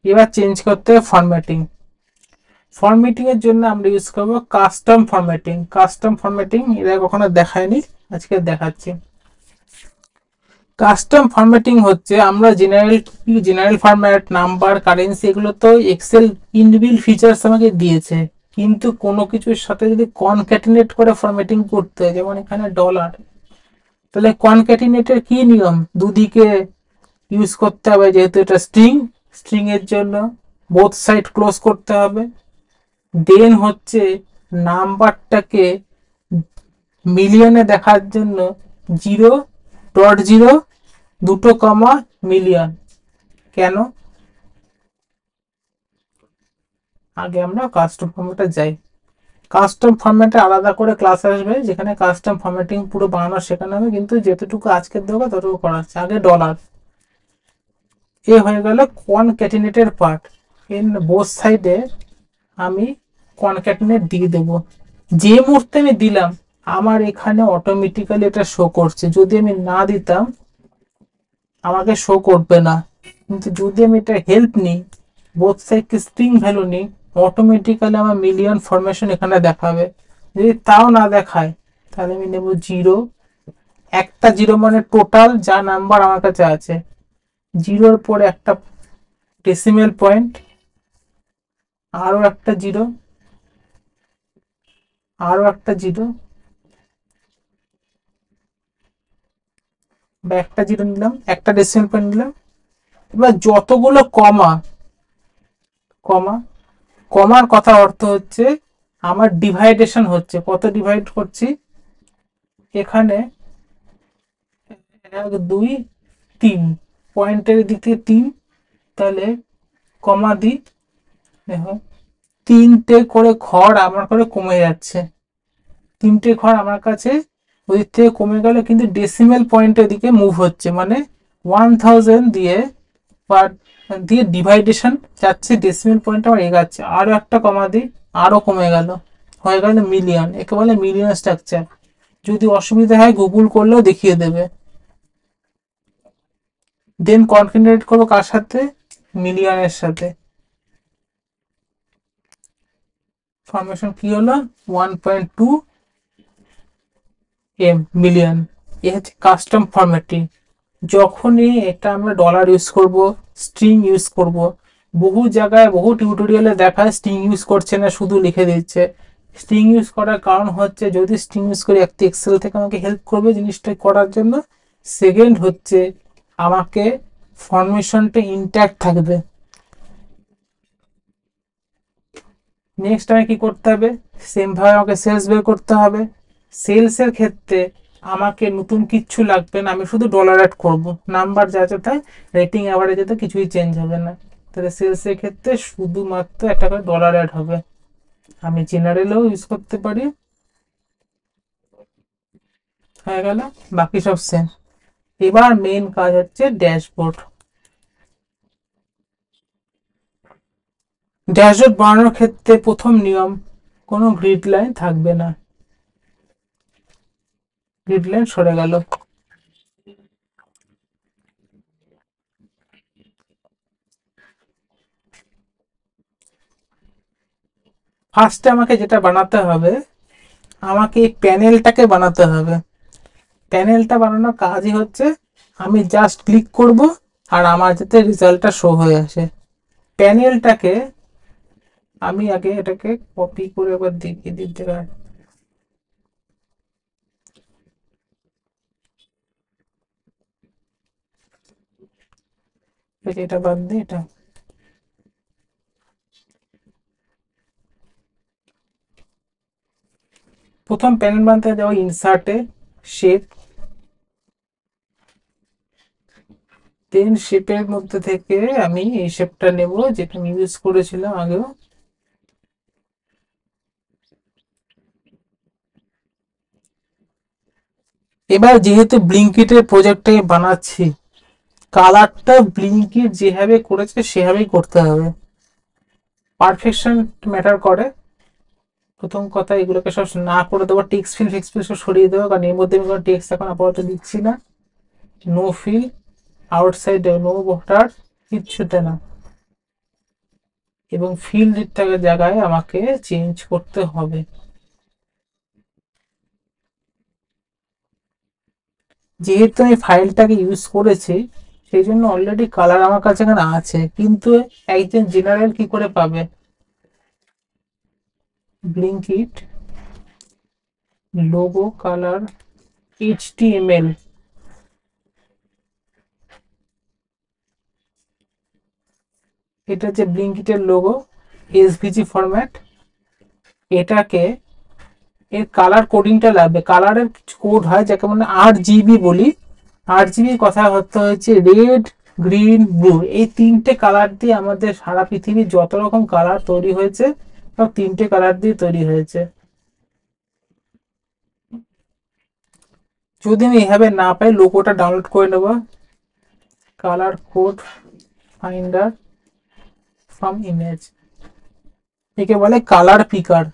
এবার চেঞ্জ করতে হবে ফরম্যাটিং। ফরম্যাটিং এর জন্য আমরা ইউজ করব কাস্টম ফরম্যাটিং। কাস্টম ফরম্যাটিং এটা কখনো দেখায়নি, আজকে দেখাচ্ছি। কাস্টম ফরম্যাটিং হচ্ছে, আমরা জেনারেল ফরম্যাট, নাম্বার, কারেন্সি, এগুলো তো এক্সেল ইনবিল্ট ফিচার্স আমাকে দিয়েছে, কিন্তু কোনো কিছুর সাথে যদি কনক্যাটিনেট করে ফরম্যাটিং করতে হয়, যেমন এখানে ডলার, তাহলে কনক্যাটিনেটের কি নিয়ম, দুদিকে ইউজ করতে হবে, যেহেতু এটা স্ট্রিং এর জন্য বোথ সাইড ক্লোজ করতে হবে। দেন হচ্ছে নাম্বারটাকে মিলিয়নে দেখার জন্য 0.0 দুটো কমা মিলিয়ন। কেন, আগে আমরা কাস্টম ফরম্যাটে যাই। কাস্টম ফরম্যাটে আলাদা করে ক্লাস আসবে, যেখানে কাস্টম ফরম্যাটিং পুরো বানানো শেখানো হবে, কিন্তু যেতটুকু আজকের দরকার ততটুকু করা হচ্ছে। আগে ডলার, এ হয়ে গেল কনক্যাটিনেটের পার্ট। ইন বোথ সাইডে আমি কনক্যাটিনেট দিয়ে দেব। যে মুহূর্তে আমি দিলাম, আমার এখানে অটোমেটিক্যালি এটা শো করছে। যদি আমি না দিতাম আমাকে শো করবে না, কিন্তু যদি আমি এটা হেল্প নিই, বোথ সাইডকে স্ট্রিং ভ্যালু নিই, অটোমেটিক্যালি আমার মিলিয়ন ফরমেশন এখানে দেখাবে। যদি তাও না দেখায়, তাহলে আমি নেব 0। একটা 0 মানে টোটাল যা নাম্বার আমার কাছে আছে, 0-র পরে একটা ডেসিমেল পয়েন্ট, আরো একটা 0, আরো একটা 0, বা একটা 0 নিলাম, একটা ডেসিমেল পয়েন্ট নিলাম। এবার যতগুলো কমার কথা অর্থ হচ্ছে আমার ডিভাইডেশন হচ্ছে, কত ডিভাইড করছি এখানে 1 2 3 পয়েন্টের দিক থেকে 3, তাহলে কমা দিই, দেখো 3টে করে ঘর আমার করে কমে যাচ্ছে, 3টে ঘর আমার কাছে ওই থেকে কমে গেলে কিন্তু ডেসিমেল পয়েন্টের দিকে মুভ হচ্ছে, মানে 1000 দিয়ে পার দিয়ে ডিভাইডেশন যাচ্ছে, ডেসিমেল পয়েন্ট আমার এগাচ্ছে, আরো একটা কমা দিই, আরো কমে গেল, হয়ে গেল মিলিয়ন। একে বলে মিলিয়ন স্ট্রাকচার। যদি অসুবিধা হয় গুগল করলেও দেখিয়ে দেবে। দেন কনকেন্ট্রেট করবো কার সাথে, মিলিয়নের সাথে। ফরমেশন কি হলো 1.2 মিলিয়ন। এ হচ্ছে কাস্টম ফরম্যাটিং। যখনই এটা আমরা ডলার ইউজ করব, স্ট্রিং ইউজ করব, বহু জায়গায় বহু টিউটোরিয়ালে দেখায় স্ট্রিং ইউজ করছে না, শুধু লিখে দিচ্ছে। স্ট্রিং ইউজ করার কারণ হচ্ছে যদি স্ট্রিং ইউজ করি, একটা এক্সেল থেকে আমাকে হেল্প করবে জিনিসটা করার জন্য। সেকেন্ড হচ্ছে আমাকে ফরমেশনটা ইনট্যাক্ট থাকবে। নেক্সট আমাকে কি করতে হবে, সেম ভাবে আমাকে সেলস বের করতে হবে। সেলসের ক্ষেত্রে আমাকে নতুন কিচ্ছু লাগবে না, আমি শুধু ডলার অ্যাড করবো, নাম্বার যা আছে তাই, রেটিং অ্যাভারেজে তো কিছুই চেঞ্জ হবে না। তাহলে সেলসের ক্ষেত্রে শুধুমাত্র একটা করে ডলার অ্যাড হবে। আমি জেনারেলেও ইউজ করতে পারি। হয়ে গেল, বাকি সব সেম। এবার মেইন কাজ হচ্ছে ড্যাশবোর্ড। ড্যাশবোর্ড বানানোর ক্ষেত্রে প্রথম নিয়ম, কোনো গ্রিড লাইন থাকবে না। গ্রিড লাইন সরে গেল। ফার্স্টে আমাকে যেটা বানাতে হবে, আমাকে এই প্যানেলটাকে বানাতে হবে। প্যানেলটা বানানোর কাজই হচ্ছে আমি জাস্ট ক্লিক করব আর আমার যাতে রেজাল্টটা শো হয়ে আসে। প্যানেলটাকে আমি আগে এটাকে কপি করে আবার দেখিয়ে দিতে পারি। এটা বাদ দিয়ে এটা, প্রথম প্যানেল বানাতে যাবো ইনসার্টে, শেপ, দেন শেপের মধ্যে থেকে আমি এই শেপটা নেব যেটা আমি ইউজ করেছিলাম আগেও। এবার যেহেতু ব্লিঙ্কিটের প্রজেক্টটাকে বানাচ্ছি, কালারটা ব্লিঙ্কিট যেভাবে করেছে সেভাবেই করতে হবে। পারফেকশন ম্যাটার করে। প্রথম কথা এগুলোকে সব না করে দেবো, টেক্সট ফিল ফিক্স ফিল সব সরিয়ে দেবো, কারণ এর মধ্যে আমি কোনো টেক্সট এখন আপাতত দিচ্ছি না। No fill, outside, no border, কিচ্ছুতে না। এবং ফিল্ডটার জায়গায় আমাকে চেঞ্জ করতে হবে। যেহেতু আমি ফাইলটাকে ইউজ করেছি সেই জন্য অলরেডি কালার আমার কাছে এখানে আছে, কিন্তু একজন জেনারেল কি করে পাবে? ব্লিঙ্কিট লোগো কালার HTML, এটা যে ব্লিঙ্কিটের লোগো SVG ফরম্যাট, এটাকে এর কালার কোডিংটা লাগবে। কালারের কিছু কোড হয় যাকে মানে RGB বলি। RGBর কথা হতে হচ্ছে রেড, গ্রিন, ব্লু, এই 3টে কালার দিয়ে আমাদের সারা পৃথিবীর যত রকম কালার তৈরি হয়েছে সব 3টে কালার দিয়ে তৈরি হয়েছে। যদি আমি এভাবে না পাই, লোগোটা ডাউনলোড করে নেব, colour code finder from image, একে বলে কালার পিকার।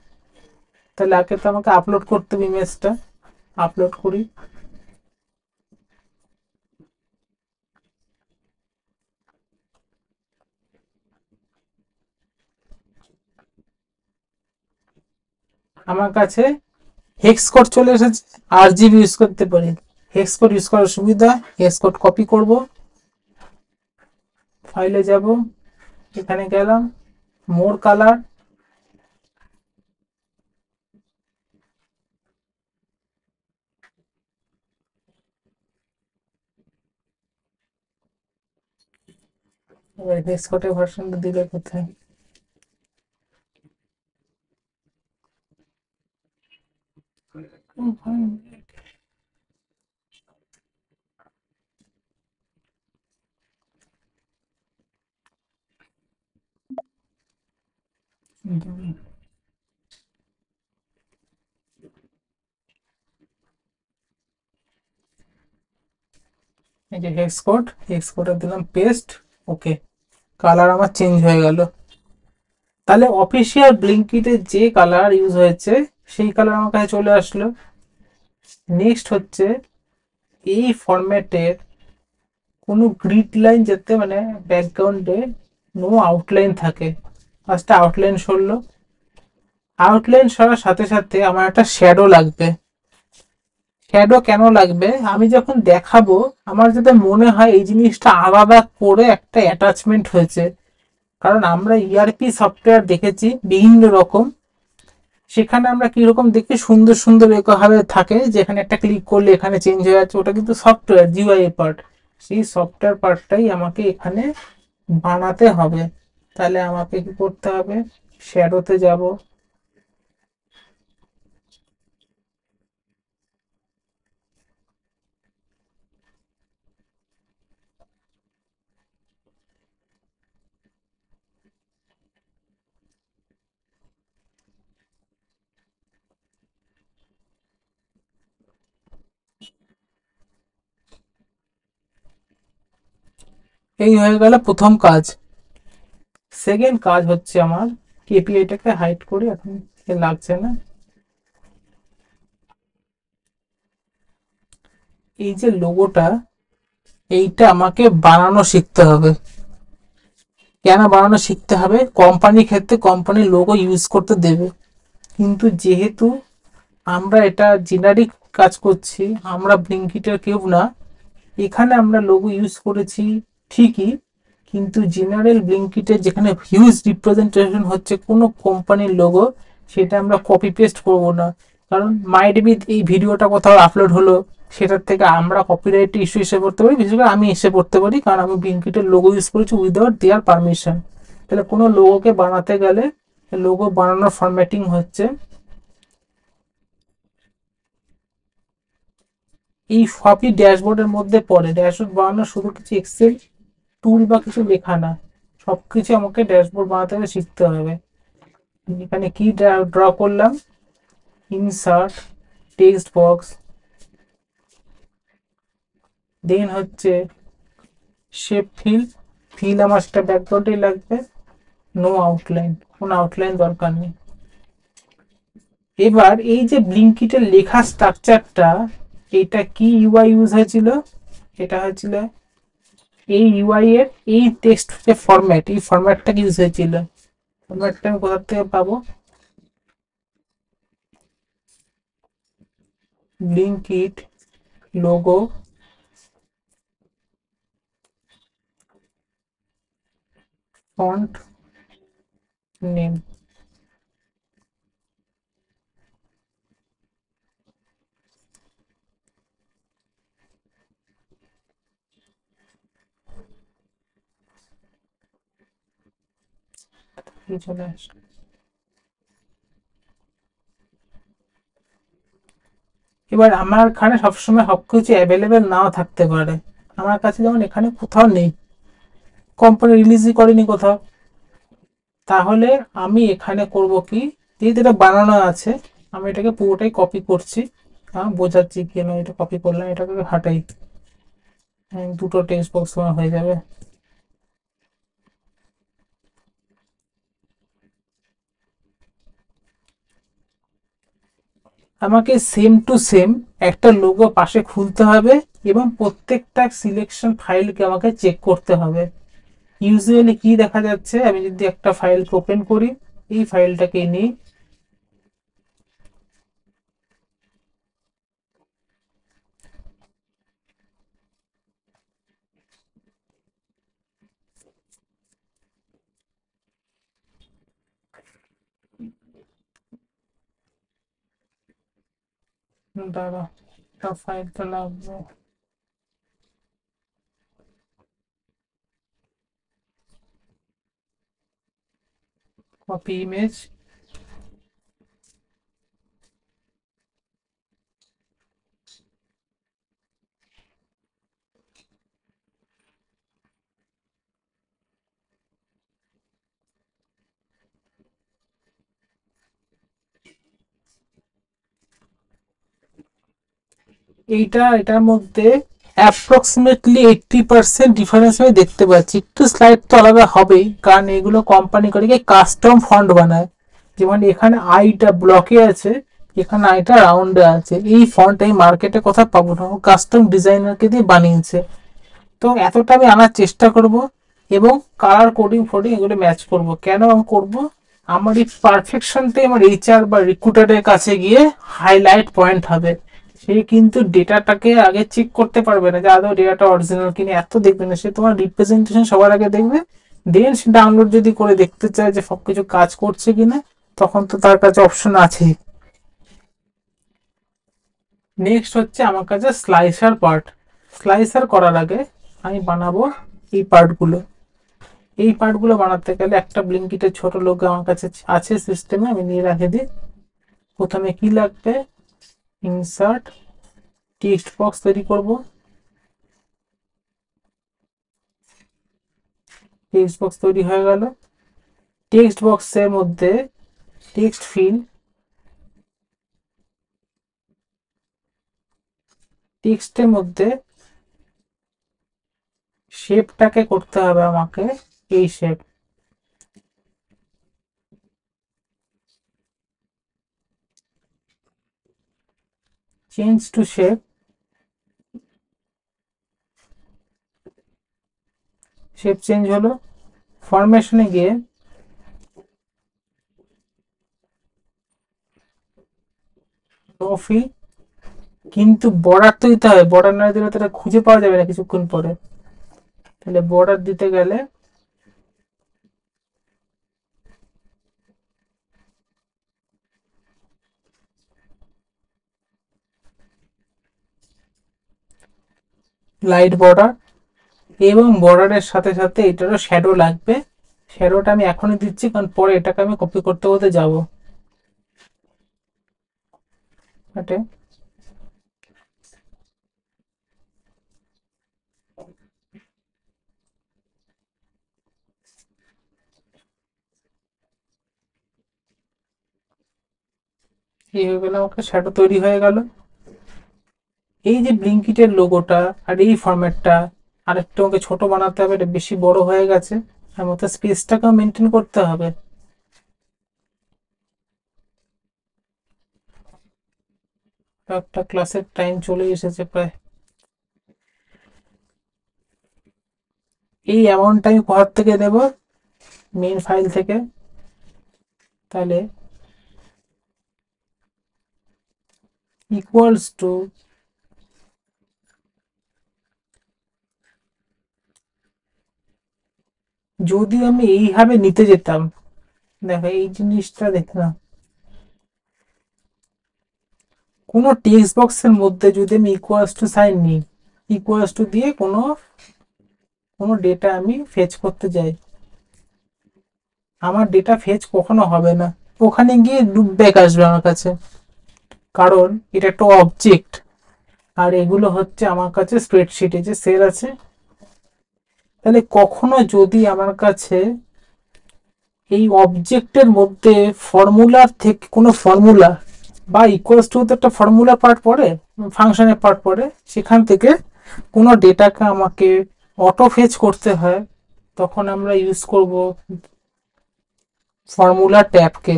তাহলে আগে তো আমাকে আপলোড করতে হবে ইমেজটা, আপলোড করি। আমার কাছে হেক্স কোড চলে এসেছে, RGB ইউজ করতে পারি। হেক্স কোড ইউজ করার সুবিধা, হেক্স কোড কপি করব, ফাইলে যাব, এখানে গেলাম, মোর কালার, এবার হেক্স কোডের ভার্সনটা দিলে কোথায়, এই যে হেক্স কোডে দিলাম পেস্ট। ওকে, কালার আমার চেঞ্জ হয়ে গেল। তাহলে অফিসিয়াল ব্লিঙ্কিটে যে কালার ইউজ হয়েছে সেই কালার আমার কাছে চলে আসলো। নেক্সট হচ্ছে এই ফরম্যাটের কোনো গ্রিড লাইন যাতে মানে ব্যাকগ্রাউন্ডে নো আউটলাইন থাকে। ফার্স্টে আউটলাইন সরলো, আউটলাইন সরার সাথে সাথে আমার একটা শ্যাডো লাগবে। শ্যাডো কেন লাগবে? আমি যখন দেখাবো আমার যাতে মনে হয় এই জিনিসটা আলাদা করে একটা অ্যাটাচমেন্ট হয়েছে। কারণ আমরা ইআরপি সফটওয়্যার দেখেছি বিভিন্ন রকম, সেখানে আমরা কিরকম দেখি সুন্দর সুন্দর ভাবে থাকে, যেখানে একটা ক্লিক করলে এখানে চেঞ্জ হয়ে যাচ্ছে, ওটা কিন্তু সফটওয়্যার জিইউআই পার্ট। সেই সফটওয়্যার পার্টটাই আমাকে এখানে বানাতে হবে। তাহলে আমাকে কি করতে হবে? শ্যাডোতে যাব, এই হয়ে গেল প্রথম কাজ। সেকেন্ড কাজ হচ্ছে আমার কেপিআইটাকে হাইড করি, এখন লাগছে না। এই যে লোগোটা, এইটা আমাকে বানানো শিখতে হবে। কেন বানানো শিখতে হবে? কোম্পানির ক্ষেত্রে কোম্পানির লোগো ইউজ করতে দেবে, কিন্তু যেহেতু আমরা এটা জেনারিক কাজ করছি, আমরা ব্লিঙ্কিটের কেউ না, এখানে আমরা লোগো ইউজ করেছি ঠিকই, কিন্তু জেনারেল ব্লিঙ্কিটের যেখানে হিউজ রিপ্রেজেন্টেশন হচ্ছে কোনো কোম্পানির লোগো, সেটা আমরা কপি পেস্ট করব না। কারণ মাইডবি এই ভিডিওটা কোথাও আপলোড হলো, সেটার থেকে আমরা কপিরাইট ইস্যু এসে পড়তে পারি, বিশেষ করে আমি এসে পড়তে পারি, কারণ আমি ব্লিঙ্কিটের লোগো ইউজ করেছি উইদাউট দেয়ার পারমিশন। তাহলে কোনো লোগোকে বানাতে গেলে লোগো বানানোর ফরম্যাটিং হচ্ছে এই সবই ড্যাশবোর্ডের মধ্যে পড়ে। ড্যাশবোর্ড বানানো শুধু কিছু এক্সেল টুল বা কিছু লেখা না, সবকিছু আমাকে ড্যাশবোর্ড বানাতে হলে শিখতে হবে। এখানে কি ড্র করলাম? ইনসার্ট, টেক্সট বক্স, দেন হচ্ছে শেপ ফিল। ফিল আমার সেটা ব্যাকগ্রাউন্ডেই লাগবে। নো আউটলাইন, কোনো আউটলাইন দরকার নেই। এবার এই যে ব্লিঙ্কিটের লেখা স্ট্রাকচারটা, এটা কি ইউআই ইউজ হয়েছিল? এটা হয়েছিল এই ইউআই এর এই টেক্সট যে ফরম্যাট, এই ফরম্যাটটা ইউজ হয়েছিল। ফরম্যাটটা আমি কোথা থেকে পাবো? Blinkit logo font name. চলে আসে। এবার আমার এখানে সবসময় সবকিছু অ্যাভেলেবেল নাও থাকতে পারে। আমার কাছে যেমন এখানে কোথাও নেই, কোম্পানি রিলিজই করেনি কোথাও। তাহলে আমি এখানে করব কি, যেহেতু এটা বানানো আছে, আমি এটাকে পুরোটাই কপি করছি। বোঝাচ্ছি কেন এটা কপি করলাম, এটাকে হাটাই। দুটো টেক্সট বক্স হয়ে যাবে। আমাকে সেম টু সেম একটা লোগো পাশে খুলতে হবে, এবং প্রত্যেকটা সিলেকশন ফাইলকে আমাকে চেক করতে হবে। ইউজুয়ালি কি দেখা যাচ্ছে, আমি যদি একটা ফাইলকে ওপেন করি, এই ফাইলটাকে নিই, দাঁড়া, একটা ফাইলটা লাগবে, কপি ইমেজ। এটার মধ্যে অ্যাপ্রক্সিমেটলি 80% ডিফারেন্স আমি দেখতে পাচ্ছি। একটু স্লাইড তো আলাদা হবেই, কারণ এগুলো কোম্পানি করে কি কাস্টম ফন্ট বানায়। যেমন এখানে আইটা ব্লকে আছে, এখানে আইটা রাউন্ডে আছে। এই ফন্ট এই মার্কেটে কোথাও পাবো না, কাস্টম ডিজাইনারকে দিয়ে বানিয়েছে। তো এতটা আমি আনার চেষ্টা করব, এবং কালার কোডিং ফোডিং এগুলো ম্যাচ করব। কেন আমি করব? আমার এই পারফেকশনটাই আমার এইচআর বা রিক্রুটারের কাছে গিয়ে হাইলাইট পয়েন্ট হবে। সে কিন্তু ডেটাটাকে আগে চেক করতে পারবে না যে আদৌ ডেটাটা অরিজিনাল কিনা, এত দেখবে না। সে তোমার রিপ্রেজেন্টেশন সবার আগে দেখবে, দেন সে ডাউনলোড যদি করে দেখতে চায় যে সবকিছু কাজ করছে কিনা, তখন তো তার কাছে অপশন আছেই। নেক্সট হচ্ছে আমার কাছে স্লাইসার পার্ট। স্লাইসার করার আগে আমি বানাবো এই পার্টগুলো। এই পার্টগুলো বানাতে গেলে একটা ব্লিঙ্কিটের ছোট লোগো আমার কাছে আছে সিস্টেমে, আমি নিয়ে রেখে দিই। প্রথমে কি লাগবে? ইনসার্ট টেক্সট বক্স তৈরি করব। টেক্সট বক্স তৈরি হয়ে গেল। টেক্সট বক্সের মধ্যে টেক্সট ফিল, টেক্সটের মধ্যে শেপটাকে করতে হবে আমাকে এই shape. Change to shape, shape change হলো। ফরমেশনে গিয়ে নো ফিল, কিন্তু বর্ডার তো দিতে হবে। বর্ডার না দিলে তো এটা খুঁজে পাওয়া যাবে না কিছুক্ষণ পরে। তাহলে বর্ডার দিতে গেলে লাইট বর্ডার, এবং বর্ডারের সাথে সাথে এটারও শ্যাডো লাগবে। শ্যাডোটা আমি এখনই দিচ্ছি, কারণ পরে এটাকে আমি কপি করতে করতে যাবো। এটা এই হয়ে গেল, আমাকে শ্যাডো তৈরি হয়ে গেল। এই যে ব্লিঙ্কিটের লোগোটা আর এই ফরম্যাটটা আরেকটু আমাকে ছোট বানাতে হবে, এটা বেশি বড় হয়ে গেছে। আর মতো স্পেসটাকেও মেনটেন করতে হবে। একটা ক্লাসের টাইম চলে এসেছে প্রায়। এই অ্যামাউন্টটা আমি কোথার থেকে দেব? মেইন ফাইল থেকে। তাহলে ইকুয়ালস টু, যদি আমি এইভাবে নিতে যেতাম, দেখো এই জিনিসটা দেখলাম, কোনো টেক্সট বক্সের মধ্যে যদি আমি ইকুয়ালস টু সাইন নিই, ইকুয়ালস টু দিয়ে কোনো কোনো ডেটা আমি ফেচ করতে যাই, আমার ডেটা ফেচ কখনো হবে না। ওখানে গিয়ে লুপ ব্যাক আসবে আমার কাছে, কারণ এটা একটা অবজেক্ট। আর এগুলো হচ্ছে আমার কাছে স্প্রেডশিটে যে সেল আছে। তাহলে কখনো যদি আমার কাছে এই অবজেক্টের মধ্যে ফর্মুলার থেকে কোনো ফর্মুলা বা ইকুয়ালস টু একটা ফর্মুলা পার্ট পড়ে, ফাংশনের পার্ট পড়ে, সেখান থেকে কোনো ডেটাকে আমাকে অটো ফেচ করতে হয়, তখন আমরা ইউজ করব ফর্মুলা ট্যাবকে।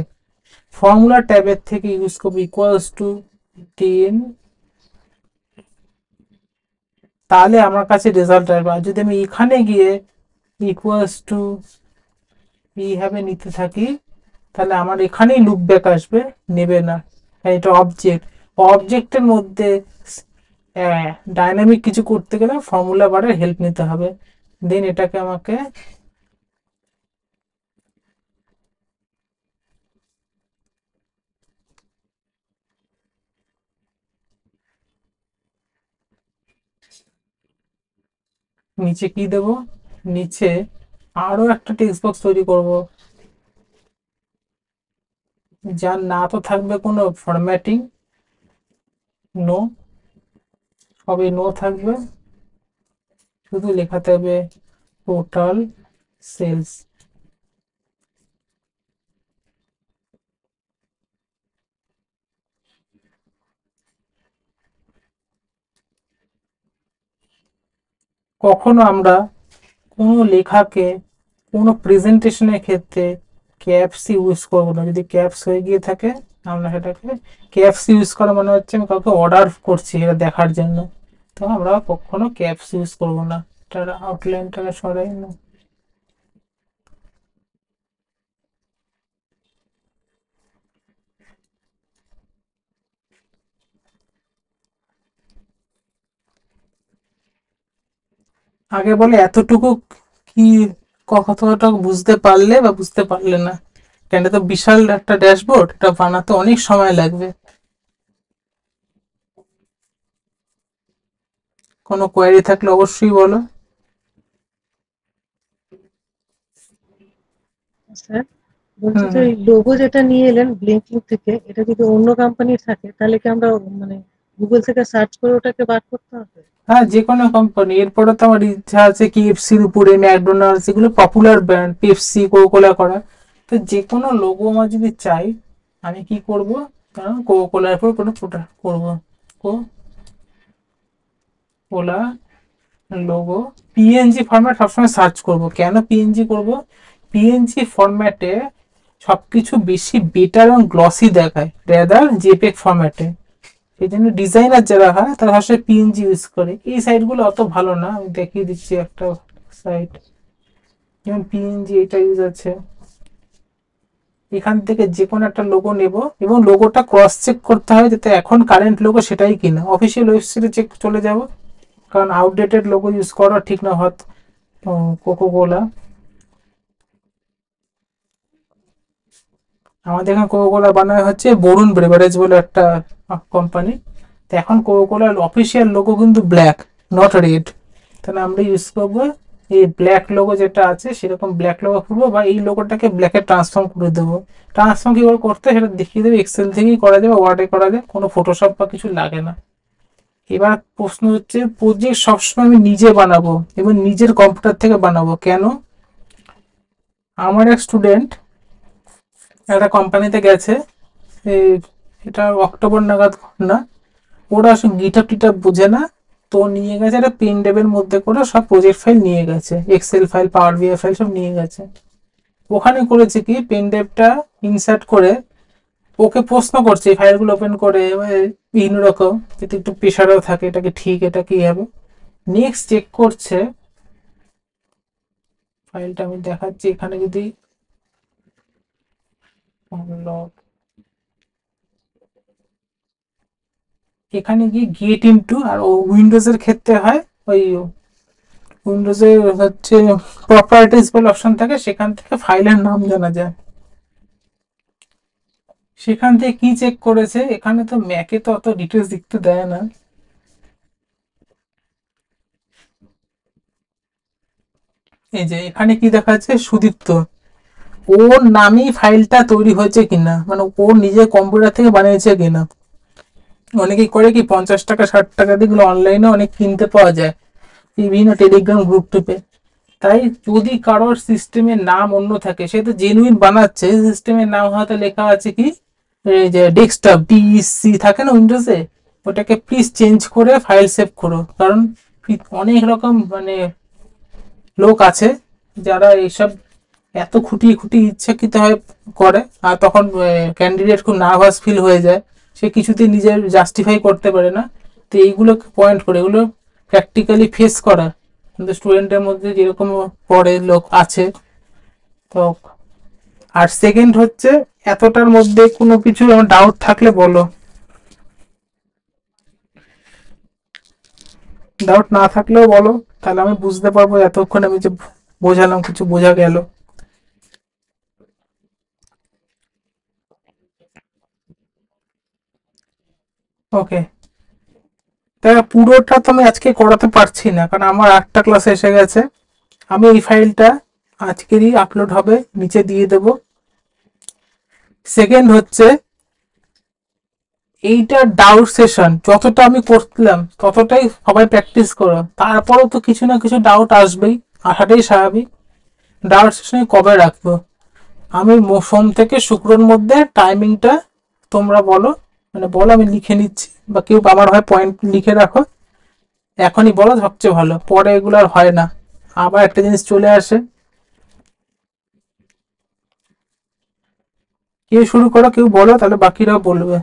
ফর্মুলা ট্যাবের থেকে ইউজ করবো ইকুয়ালস টু 10, তাহলে আমার কাছে রেজাল্ট আসবে। আর যদি আমি এখানে গিয়ে ইকুয়ালস টু এইভাবে নিতে থাকি, তাহলে আমার এখানেই লুপ ব্যাক আসবে, নেবে না। এটা অবজেক্ট, অবজেক্টের মধ্যে ডাইনামিক কিছু করতে গেলে ফর্মুলা বারের হেল্প নিতে হবে। দেন এটাকে আমাকে নিচে কি দেব? নিচে আরো একটা টেক্সট বক্স তৈরি করব, যার না তো থাকবে কোনো ফরম্যাটিং, নো, সবই নো থাকবে, শুধু লেখা থাকবে টোটাল সেলস। কখনো আমরা কোনো লেখাকে কোনো প্রেজেন্টেশনের ক্ষেত্রে ক্যাপস ইউজ করবো না। যদি ক্যাপস হয়ে গিয়ে থাকে আমরা সেটাকে, ক্যাপস ইউজ করা মানে হচ্ছে আমি কাউকে অর্ডার করছি এটা দেখার জন্য, তো আমরা কখনো ক্যাপস ইউজ করবো না। এটার আউটলাইনটাকে সরাই না। আগে বলে এতটুকু কি কতটা বুঝতে পারলে বা বুঝতে পারলে না, কেন এটা তো বিশাল একটা ড্যাশবোর্ড, এটা বানাতে অনেক সময় লাগবে। কোনো কোয়েরি থাকলে অবশ্যই বলো। স্যার বলছি হুম যে লোগো যেটা নিয়ে এলেন ব্লিঙ্কিং থেকে, এটা যদি অন্য কোম্পানির থাকে তাহলে কি আমরা মানে গুগল থেকে সার্চ করে ওটাকে বার করতে হবে? হ্যাঁ, যে কোনো কোম্পানি। এরপরে তো আমার ইচ্ছা আছে KFC-র উপরে, ম্যাকডোনাল্ডস, এগুলো পপুলার ব্র্যান্ড, পেপসি, কোকোলা করা। তো যে কোনো লোগো আমার যদি চাই, আমি কি করব, কারণ কোকোলার উপর কোনো প্রোডাক্ট করবো, কোলা লোগো পিএনজি ফরম্যাট সবসময় সার্চ করব। কেন পিএনজি করব? পিএনজি ফরম্যাটে সবকিছু বেশি বেটার এবং গ্লসি দেখায় রেদার জেপেগ ফরম্যাটে। এই জন্য ডিজাইনার যারা হয় তারা আসলে পিএনজি ইউজ করে। এই সাইটগুলো অত ভালো না, আমি দেখিয়ে দিচ্ছি একটা সাইট, যেমন পিএনজি এটা ইউজ আছে। এখান থেকে যে কোনো একটা লোগো নেব এবং লোগোটা ক্রস চেক করতে হবে যাতে এখন কারেন্ট লোগো সেটাই কিনা। অফিসিয়াল ওয়েবসাইটে চেক চলে যাব, কারণ আউটডেটেড লোগো ইউজ করা ঠিক না। হয়তো কোকোকোলা, আমাদের এখানে কোকোকোলা বানায় হচ্ছে বরুণ বেভারেজ বলে একটা কোম্পানি। তো এখন কোকোকোলার অফিসিয়াল লোগো কিন্তু ব্ল্যাক, নট রেড। তাহলে আমরা ইউজ করবো এই ব্ল্যাক লোগো যেটা আছে সেরকম ব্ল্যাক লোগো করবো, বা এই লোগোটাকে ব্ল্যাকে ট্রান্সফর্ম করে দেবো। ট্রান্সফর্ম কীভাবে করতে সেটা দেখিয়ে দেবে, এক্সেল থেকেই করা যাবে, ওয়ার্ডে করা যায়, কোনো ফটোশপ বা কিছু লাগে না। এবার প্রশ্ন হচ্ছে, প্রজেক্ট সবসময় আমি নিজে বানাবো এবং নিজের কম্পিউটার থেকে বানাবো কেন? আমার এক স্টুডেন্ট একটা কোম্পানিতে গেছে, এটা অক্টোবর নাগাদ না, ওরা গিটহাব টিটহাব বুঝে না, তো নিয়ে গেছে একটা পেন ড্রাইভের মধ্যে করে সব প্রজেক্ট ফাইল নিয়ে গেছে, এক্সেল ফাইল, পাওয়ার বিআই ফাইল সব নিয়ে গেছে। ওখানে করেছে কি, পেন ড্রাইভটা ইনসার্ট করে ওকে প্রশ্ন করছে এই ফাইলগুলো ওপেন করে বিভিন্ন রকম, যাতে একটু প্রেশারও থাকে, এটা কি ঠিক, এটা কি হবে। নেক্সট চেক করছে ফাইলটা, আমি দেখাচ্ছি এখানে, যদি এখানে গিয়ে গেট ইনটু, আর উইন্ডোজের ক্ষেত্রে হয় ওই উইন্ডোজে হচ্ছে প্রপার্টিজ বলে অপশন থাকে, সেখান থেকে ফাইলের নাম জানা যায়। সেখান থেকে কি চেক করেছে, এখানে তো ম্যাকে তো অত ডিটেলস দেখতে দেয় না। এই যে এখানে কি দেখাচ্ছে, সুদীপ্ত, ওর নামেই ফাইলটা তৈরি হয়েছে কিনা, মানে ওর নিজের কম্পিউটার থেকে বানিয়েছে কিনা। অনেকেই করে কি 50 টাকা 60 টাকা দিয়ে অনলাইনে অনেক কিনতে পাওয়া যায় বিভিন্ন টেলিগ্রাম গ্রুপ টুপে। তাই যদি কারোর সিস্টেমের নাম অন্য থাকে, সে তো জেনুইন বানাচ্ছে, সিস্টেমের নাম হয়তো লেখা আছে কি, এই যে ডেস্কটপ ডিসি থাকে না উইন্ডোজে, ওটাকে প্লিজ চেঞ্জ করে ফাইল সেভ করো। কারণ অনেক রকম মানে লোক আছে যারা এইসব এত খুঁটিয়ে খুঁটিয়ে ইচ্ছাকৃত হয় করে, আর তখন ক্যান্ডিডেট খুব নার্ভাস ফিল হয়ে যায়, সে কিছুতেই নিজের জাস্টিফাই করতে পারে না। তো এইগুলো পয়েন্ট করে, এগুলো প্র্যাকটিক্যালি ফেস করা, কিন্তু স্টুডেন্টের মধ্যে যেরকম পড়ে লোক আছে। তো আর সেকেন্ড হচ্ছে, এতটার মধ্যে কোনো কিছু আমার ডাউট থাকলে বলো, ডাউট না থাকলেও বলো, তাহলে আমি বুঝতে পারবো এতক্ষণ আমি যে বোঝালাম কিছু বোঝা গেল। ওকে, তাহলে পুরোটা তো আমি আজকে করাতে পারছি না, কারণ আমার 8টা ক্লাস এসে গেছে। আমি এই ফাইলটা আজকেরই আপলোড হবে, নিচে দিয়ে দেব। সেকেন্ড হচ্ছে, এইটা ডাউট সেশন যতটা আমি করলাম ততটাই সবাই প্র্যাকটিস করো, তারপরেও তো কিছু না কিছু ডাউট আসবেই, আসাটাই স্বাভাবিক। ডাউট সেশনে কবে রাখবো? আমি সোম থেকে শুক্রর মধ্যে টাইমিংটা তোমরা বলো, মানে বলো, আমি লিখে নিচ্ছি, বা কেউ আমার হয় পয়েন্ট লিখে রাখো, এখনই বলো সবচেয়ে ভালো, পরে এগুলো আর হয় না, আবার একটা জিনিস চলে আসে। কেউ শুরু করো, কেউ বলো, তাহলে বাকিরাও বলবে।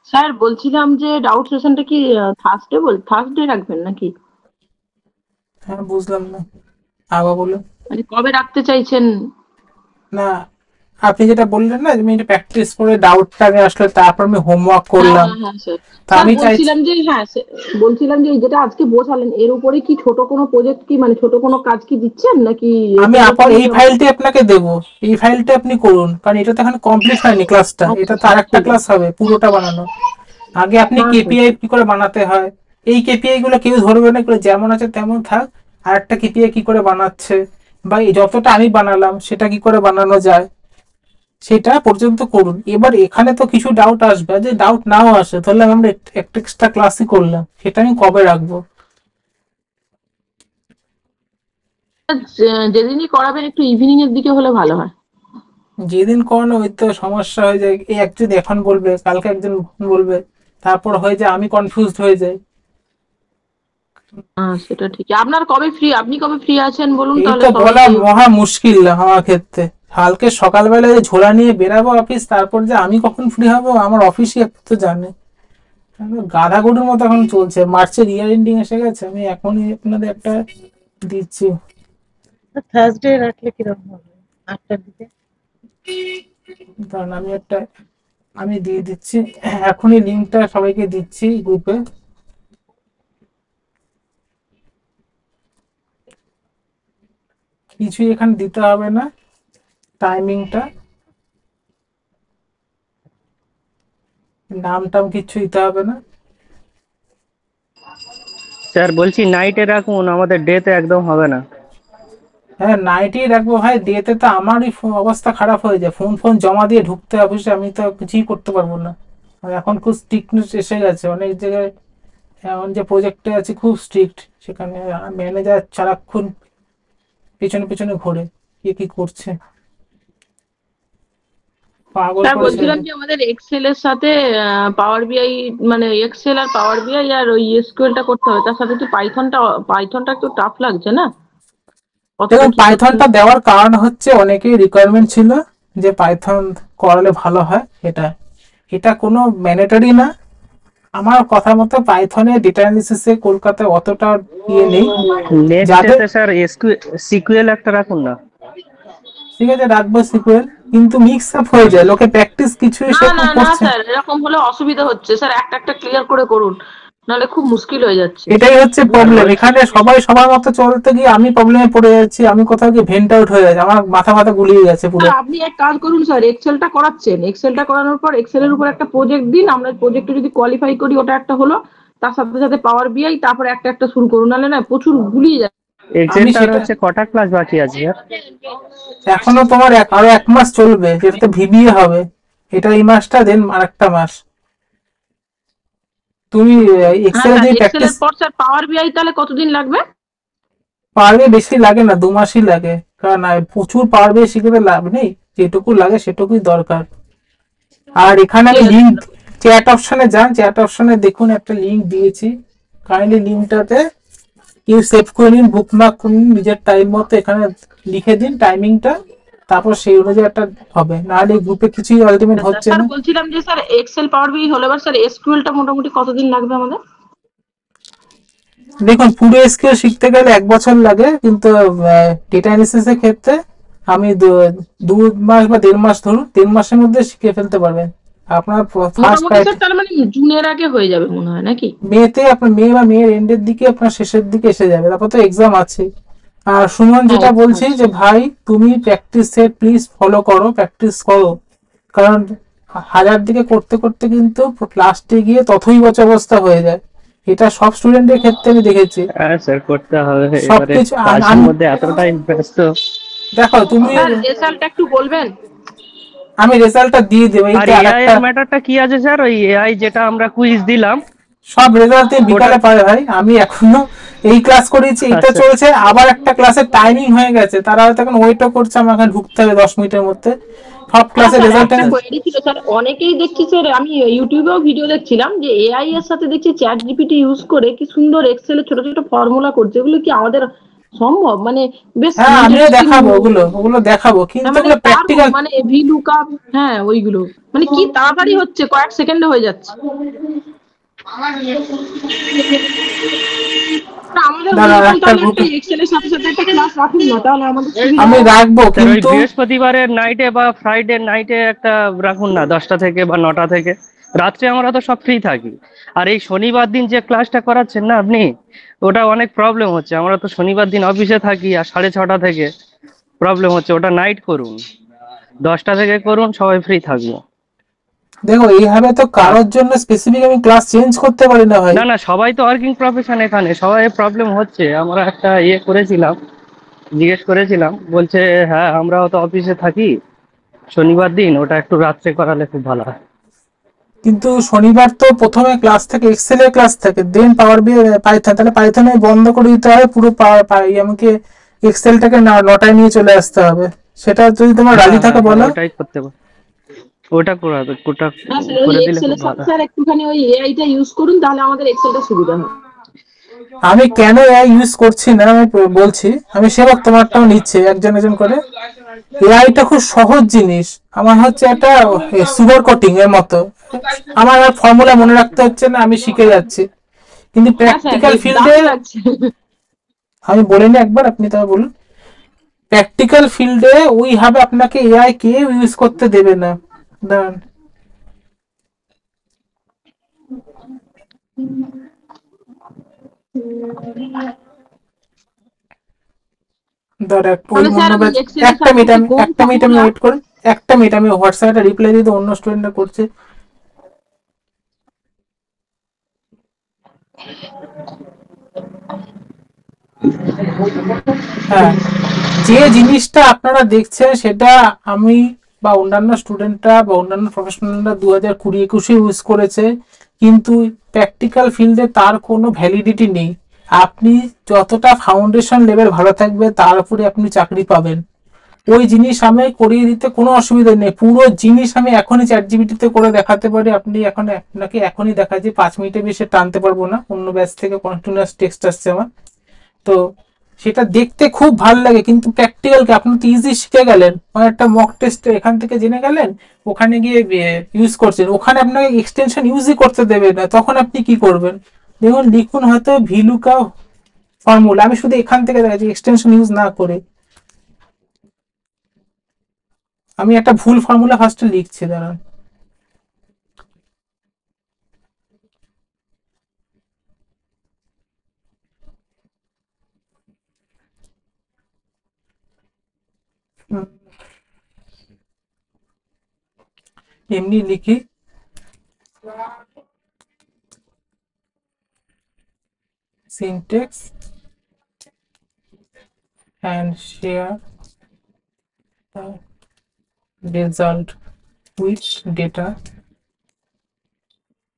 স্যার বলছিলাম যে ডাউট সেশনটা কি থার্সডে রাখবেন নাকি? হ্যাঁ, বুঝলাম না, আবার বলো। মানে কবে রাখতে চাইছেন? না, আপনি যেটা বললেন না, আমি এটা প্র্যাকটিস করে ডাউটটা আগে আসলে তারপর আমি হোমওয়ার্ক করলাম, হ্যাঁ স্যার। তা স্যার আমি চাইছি। বলছিলাম যে যেটা আজকে বোঝালেন এর উপরে কি ছোট কোনো প্রজেক্ট কি মানে ছোট কোনো কাজ কি দিচ্ছেন নাকি? আমি এই ফাইলটি আপনাকে দেব, এই ফাইলটা আপনি করুন, কারণ এটা তো এখন কমপ্লিট হয়নি ক্লাসটা, এটা তো আরেকটা ক্লাস হবে পুরোটা বানানো। আগে আপনি কেপিআই কি করে বানাতে হয়, এই কেপিআই গুলো কেউ ধরবে না, এগুলো যেমন আছে তেমন থাক। আর একটা কেপিআই কি করে বানাচ্ছে, বা এই যতটা আমি বানালাম সেটা কি করে বানানো যায়, সেটা পর্যন্ত করুন। এবার এখানে তো কিছু ডাউট আসবে, যে ডাউট নাও আসে তাহলে আমরা একটা এক্সট্রা ক্লাসই করলাম, সেটা আমি কবে রাখবো? যেদিনই করাবেন একটু ইভিনিং এর দিকে হলে ভালো হয়। যেদিন করানো ওই তো সমস্যা হয়ে যায়, এই একজন এখন বলবে, কালকে একজন বলবে, তারপর হয়ে যায় আমি কনফিউজড হয়ে যাই। সেটা ঠিক। আপনি কবে ফ্রি আছেন বলুন এই তাহলে তো বলা সবাইকে। মহা মুশকিল আমার ক্ষেত্রে। কালকে সকালবেলা যে ঝোলা নিয়ে বেরাবো অফিস, তারপর যে আমি কখন ফ্রি হব আমার অফিসই তো জানে। গাধা গরুর মতো এখন চলছে, মার্চের ইয়ার এন্ডিং এসে গেছে, আমি এখনই আপনাদের একটা দিচ্ছি। থার্সডে রাখলে কিরকম হবে? 8টার দিকে। কারণ আমি দিয়ে দিচ্ছি এখনই, লিঙ্কটা সবাইকে দিচ্ছি গ্রুপে। কিছুই এখানে দিতে হবে না, টাইমিংটা, নাম টাম কিচ্ছু দিতে হবে না। স্যার বলছি নাইটে রাখুন, আমাদের ডেতে একদম হবে না। হ্যাঁ, নাইটেই রাখবো ভাই, ডেতে তো আমারই অবস্থা খারাপ হয়ে যায়, ফোন জমা দিয়ে ঢুকতে অফিসে, আমি তো কিছুই করতে পারবো না। আর এখন খুব স্ট্রিক্টনেস এসে গেছে অনেক জায়গায়, এখন যে প্রজেক্টে আছে খুব স্ট্রিক্ট, সেখানে ম্যানেজার সারাক্ষণ পেছনে পেছনে ঘোরে, কে কি করছে, পাগল স্যার করে বলছিলাম ছেড়ে। যে আমাদের এক্সেল এর সাথে পাওয়ার বিআই মানে এক্সেল আর পাওয়ার বিআই আর ওই এসকিউএলটা করতে হবে, তার সাথে কি পাইথনটা একটু টাফ লাগছে না? কতটা দেখুন, কি করতে পাইথনটা দেওয়ার কারণ হচ্ছে অনেকেই রিকোয়ারমেন্ট ছিল যে পাইথন করালে ভালো হয়, এটা কোনো ম্যান্ডেটরি না। আমার কথা মতো পাইথনে ডেটা অ্যানালিসিসে কলকাতায় অতটা ইয়ে নেই যাদের। নেক্সট স্যার সিকিউএল একটা রাখুন না। ঠিক আছে, রাখবো সিকুয়েল, কিন্তু মিক্স আপ হয়ে যায়, লোকে প্র্যাকটিস কিছুই না সেরকম না না করছে। স্যার, এরকম হলে অসুবিধা হচ্ছে স্যার, একটা ক্লিয়ার করে করুন, নাহলে খুব মুশকিল হয়ে যাচ্ছে। এটাই হচ্ছে প্রবলেম, এখানে সবাই সবার মতো চলতে গিয়ে আমি প্রবলেমে পড়ে যাচ্ছি, আমি কোথাও গিয়ে ভেন্ট আউট হয়ে যাচ্ছে, আমার মাথা গুলিয়ে গেছে পুরো। স্যার আপনি এক কাজ করুন স্যার, এক্সেলটা করানোর পর এক্সেলের উপর একটা প্রজেক্ট দিন, আমরা প্রজেক্টে যদি কোয়ালিফাই করি ওটা একটা হলো, তার সাথে সাথে পাওয়ার বিআই, তারপর একটা শুরু করুন, নাহলে না প্রচুর গুলিয়ে যায়। এক্সেলটার হচ্ছে কটা ক্লাস বাকি আছে স্যার? এখনো তোমার আরো 1 মাস চলবে, যেটাতে ভিবিএ হবে, এটা এই মাসটা, দেন আরেকটা মাস তুমি এক্সেল দিয়ে প্র্যাকটিস। এক্সেলের পর স্যার পাওয়ার বিআই তাহলে কতদিন লাগবে? পারবে বেশি লাগে না, 2 মাসই লাগে, কারণ প্রচুর পারবে শিখতে লাভ নেই, যেটুকু লাগে সেটুকুই দরকার। আর এখানে আমি লিঙ্ক, চ্যাট অপশনে যান, চ্যাট অপশনে দেখুন একটা লিঙ্ক দিয়েছি, কাইন্ডলি লিঙ্কটাতে কেউ সেভ করে নিন, বুকমার্ক করে নিন নিজের টাইম মতো, এখানে লিখে দিন টাইমিংটা, তারপর সেই অনুযায়ী একটা হবে, নাহলে গ্রুপে কিছুই আলটিমেট হচ্ছে স্যার না। বলছিলাম যে স্যার এক্সেল পাওয়ার বিআই হলে এবার স্যার এসকিউএলটা মোটামুটি কতদিন লাগবে আমাদের? দেখুন, পুরো এসকিউএল শিখতে গেলে 1 বছর লাগে, কিন্তু ডেটা অ্যানালিসিস এর ক্ষেত্রে আমি 2 মাস বা 1.5 মাস, ধরুন 1.5 মাসের মধ্যে শিখে ফেলতে পারবেন। আপনার ফার্স্ট মোটামুটি স্যার তার মানে জুনের আগে হয়ে যাবে মনে হয় নাকি? মেতে, আপনার মে বা মেয়ের এন্ডের দিকে, আপনার শেষের দিকে এসে যাবে, তারপর তো এক্সাম আছে। আর সুমন, যেটা বলছি যে ভাই তুমি প্র্যাকটিস সেট প্লিজ ফলো করো, প্র্যাকটিস করো, কারণ হাজার দিকে করতে করতে কিন্তু লাস্টে গিয়ে ততই অবস্থা হয়ে যায়, এটা সব স্টুডেন্টের ক্ষেত্রে আমি দেখেছি। হ্যাঁ স্যার করতে হবে, এবারে সবকিছু কাজের মধ্যে এতটাই ব্যস্ত। দেখো তুমি, স্যার রেজাল্টটা একটু বলবেন? আমি রেজাল্টটা দিয়ে দেবো। আর এআই এর ম্যাটারটা কি আছে স্যার? ওই এআই যেটা আমরা কুইজ দিলাম, সব রেজাল্ট বিকালে পাবে ভাই, আমি এখনো এই ক্লাস করেছি, এটা চলছে, আবার একটা ক্লাসের টাইমিং হয়ে গেছে, তারা হয়তো এখন ওয়েটও করছে, আমার এখানে ঢুকতে হবে 10 মিনিটের মধ্যে, সব ক্লাসের স্যার রেজাল্ট একটা এনেছে। কোয়েরি ছিল স্যার, অনেকেই দেখছি স্যার, আমি ইউটিউবেও ভিডিও দেখছিলাম যে এআই এর সাথে দেখছি চ্যাট জিপিটি ইউজ করে কি সুন্দর এক্সেলে ছোট ছোট ফর্মুলা করছে, এগুলো কি আমাদের সম্ভব? মানে বেশ হ্যাঁ আমিও ইন্টারেস্টিং। দেখাবো, ওগুলো দেখাবো, কিন্তু মানে ওগুলো দারুণ, প্র্যাকটিক্যাল। মানে ভিলুকাপ, হ্যাঁ ওইগুলো মানে কি তাড়াতাড়ি হচ্ছে, কয়েক সেকেন্ডে হয়ে যাচ্ছে। তা আমাদের দাঁড়া ওইরকম একটা তাহলে একটা গ্রুপে এক্সেলের সাথে সাথে একটা ক্লাস রাখুন না, তাহলে আমাদের সুবিধা আমি হয়। রাখবো, স্যার ওই কিন্তু বৃহস্পতিবারের নাইটে বা ফ্রাইডে নাইটে একটা রাখুন না, 10টা থেকে বা 9টা থেকে। রাত্রে আমরা তো সব ফ্রি থাকি। আর এই শনিবার দিন যে ক্লাসটা করাচ্ছেন না আপনি, ওটা অনেক প্রবলেম হচ্ছে। আমরা তো শনিবার দিন অফিসে থাকি, আর 6:30 থেকে প্রবলেম হচ্ছে। ওটা নাইট করুন, 10টা থেকে করুন, সবাই ফ্রি থাকবো। দেখো এইভাবে তো কারোর জন্য স্পেসিফিক আমি ক্লাস চেঞ্জ করতে পারি না ভাই। না না, সবাই তো ওয়ার্কিং প্রফেশন, এখানে সবাই প্রবলেম হচ্ছে। আমরা একটা করেছিলাম, জিজ্ঞেস করেছিলাম, বলছে হ্যাঁ আমরাও তো অফিসে থাকি, শনিবার দিন ওটা একটু রাত্রে করালে খুব ভালো হয়। কিন্তু শনিবার তো প্রথমে ক্লাস থাকে, এক্সেলের ক্লাস থাকে, দেন পাওয়ার বি পাইথন, তাহলে পাইথনে বন্ধ করে দিতে হবে পুরো আমাকে এক্সেলটাকে 9টায় নিয়ে চলে আসতে হবে। সেটা যদি তোমার রাজি থাকে বলো। ওটাই করতে পারো, ওটা ওটা হ্যাঁ স্যার, ওই করে দিলে খুব এক্সেলের সাথে ভালো। স্যার একটুখানি ওই এআইটা ইউজ করুন, তাহলে আমাদের এক্সেলটা সুবিধা হয়। আমি কেন এআই ইউজ করছি না আমি বলছি, আমি সেবক তোমারটাও নিচ্ছে একজন একজন করে। এআইটা খুব সহজ জিনিস, আমার হচ্ছে একটা সুগার কোটিং এর মতো। আমার আর ফর্মুলা মনে রাখতে হচ্ছে না, আমি শিখে যাচ্ছি। কিন্তু হ্যাঁ স্যার, প্র্যাকটিক্যাল ফিল্ডে, দারুণ লাগছে। আমি বলিনি একবার, আপনি তবে বলুন। প্র্যাকটিক্যাল ফিল্ডে ওইভাবে আপনাকে এআই কেউ ইউজ করতে দেবে না। দাঁড়ান, ওই তাহলে স্যার অন্য ওই ব্যাচ। এক্সেলের একটা সাথে মিনিট, সাথে আমি কোন একটা মিনিট আমি ফর্মুলা? ওয়েট করুন, একটা মিনিট আমি হোয়াটসঅ্যাপে রিপ্লাই দিতে, অন্য স্টুডেন্টরা করছে। হ্যাঁ, যে জিনিসটা আপনারা দেখছেন সেটা আমি বা অন্যান্য স্টুডেন্টরা বা অন্যান্য প্রফেশনালরা 2020-21 ইউজ করেছে, কিন্তু প্র্যাকটিক্যাল ফিল্ডে তার কোনো ভ্যালিডিটি নেই। আপনি যতটা ফাউন্ডেশন লেভেল ভালো থাকবে তার উপরে আপনি চাকরি পাবেন। ওই জিনিস আমি করিয়ে দিতে কোনো অসুবিধা নেই, পুরো জিনিস আমি এখনই চ্যাট জিপিটিতে করে দেখাতে পারি। আপনি এখন আপনাকে এখনই দেখা যে 5 মিনিটের বেশি টানতে পারবো না, অন্য ব্যাচ থেকে কন্টিনিউয়াস টেক্সট আসছে আমার। তো সেটা দেখতে খুব ভালো লাগে, কিন্তু প্র্যাকটিক্যাল কি আপনি তো ইজি শিখে গেলেন, মানে একটা মক টেস্ট এখান থেকে জেনে গেলেন, ওখানে গিয়ে ইউজ করছেন, ওখানে আপনাকে এক্সটেনশন ইউজই করতে দেবে না, তখন আপনি কি করবেন? দেখুন লিখুন হয়তো ভিলুকা ফর্মুলা, আমি শুধু এখান থেকে দেখাচ্ছি এক্সটেনশন ইউজ না করে। আমি একটা ভুল ফর্মুলা ফার্স্টে লিখছি, দাঁড়ান। হুম, এমনি লিখি, syntax and share the result with data।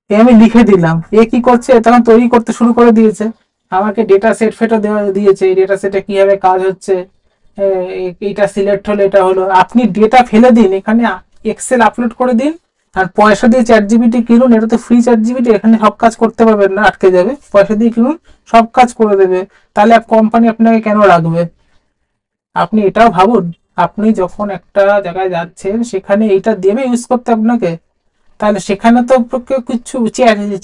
আমি লিখে দিলাম, এ কি করছে, তখন তৈরি করতে শুরু করে দিয়েছে, আমাকে ডেটা সেট ফেটও দেওয়া দিয়েছে, এই ডেটা সেটে কিভাবে কাজ হচ্ছে, এইটা সিলেক্ট হলো, এটা হলো। আপনি ডেটা ফেলে দিন, এখানে এক্সেল আপলোড করে দিন, আর পয়সা দিয়ে চ্যাট জিপিটি কিনুন, এটা তো ফ্রি চ্যাট জিপিটি, এখানে সব কাজ করতে পারবেন না, আটকে যাবে। পয়সা দিয়ে কিনুন, সব কাজ করে দেবে, তাহলে কোম্পানি আপনাকে কেন রাখবে? আপনি এটাও ভাবুন, আপনি যখন একটা জায়গায় যাচ্ছেন সেখানে এইটা দেবে ইউজ করতে আপনাকে, তাহলে সেখানে তো কিছু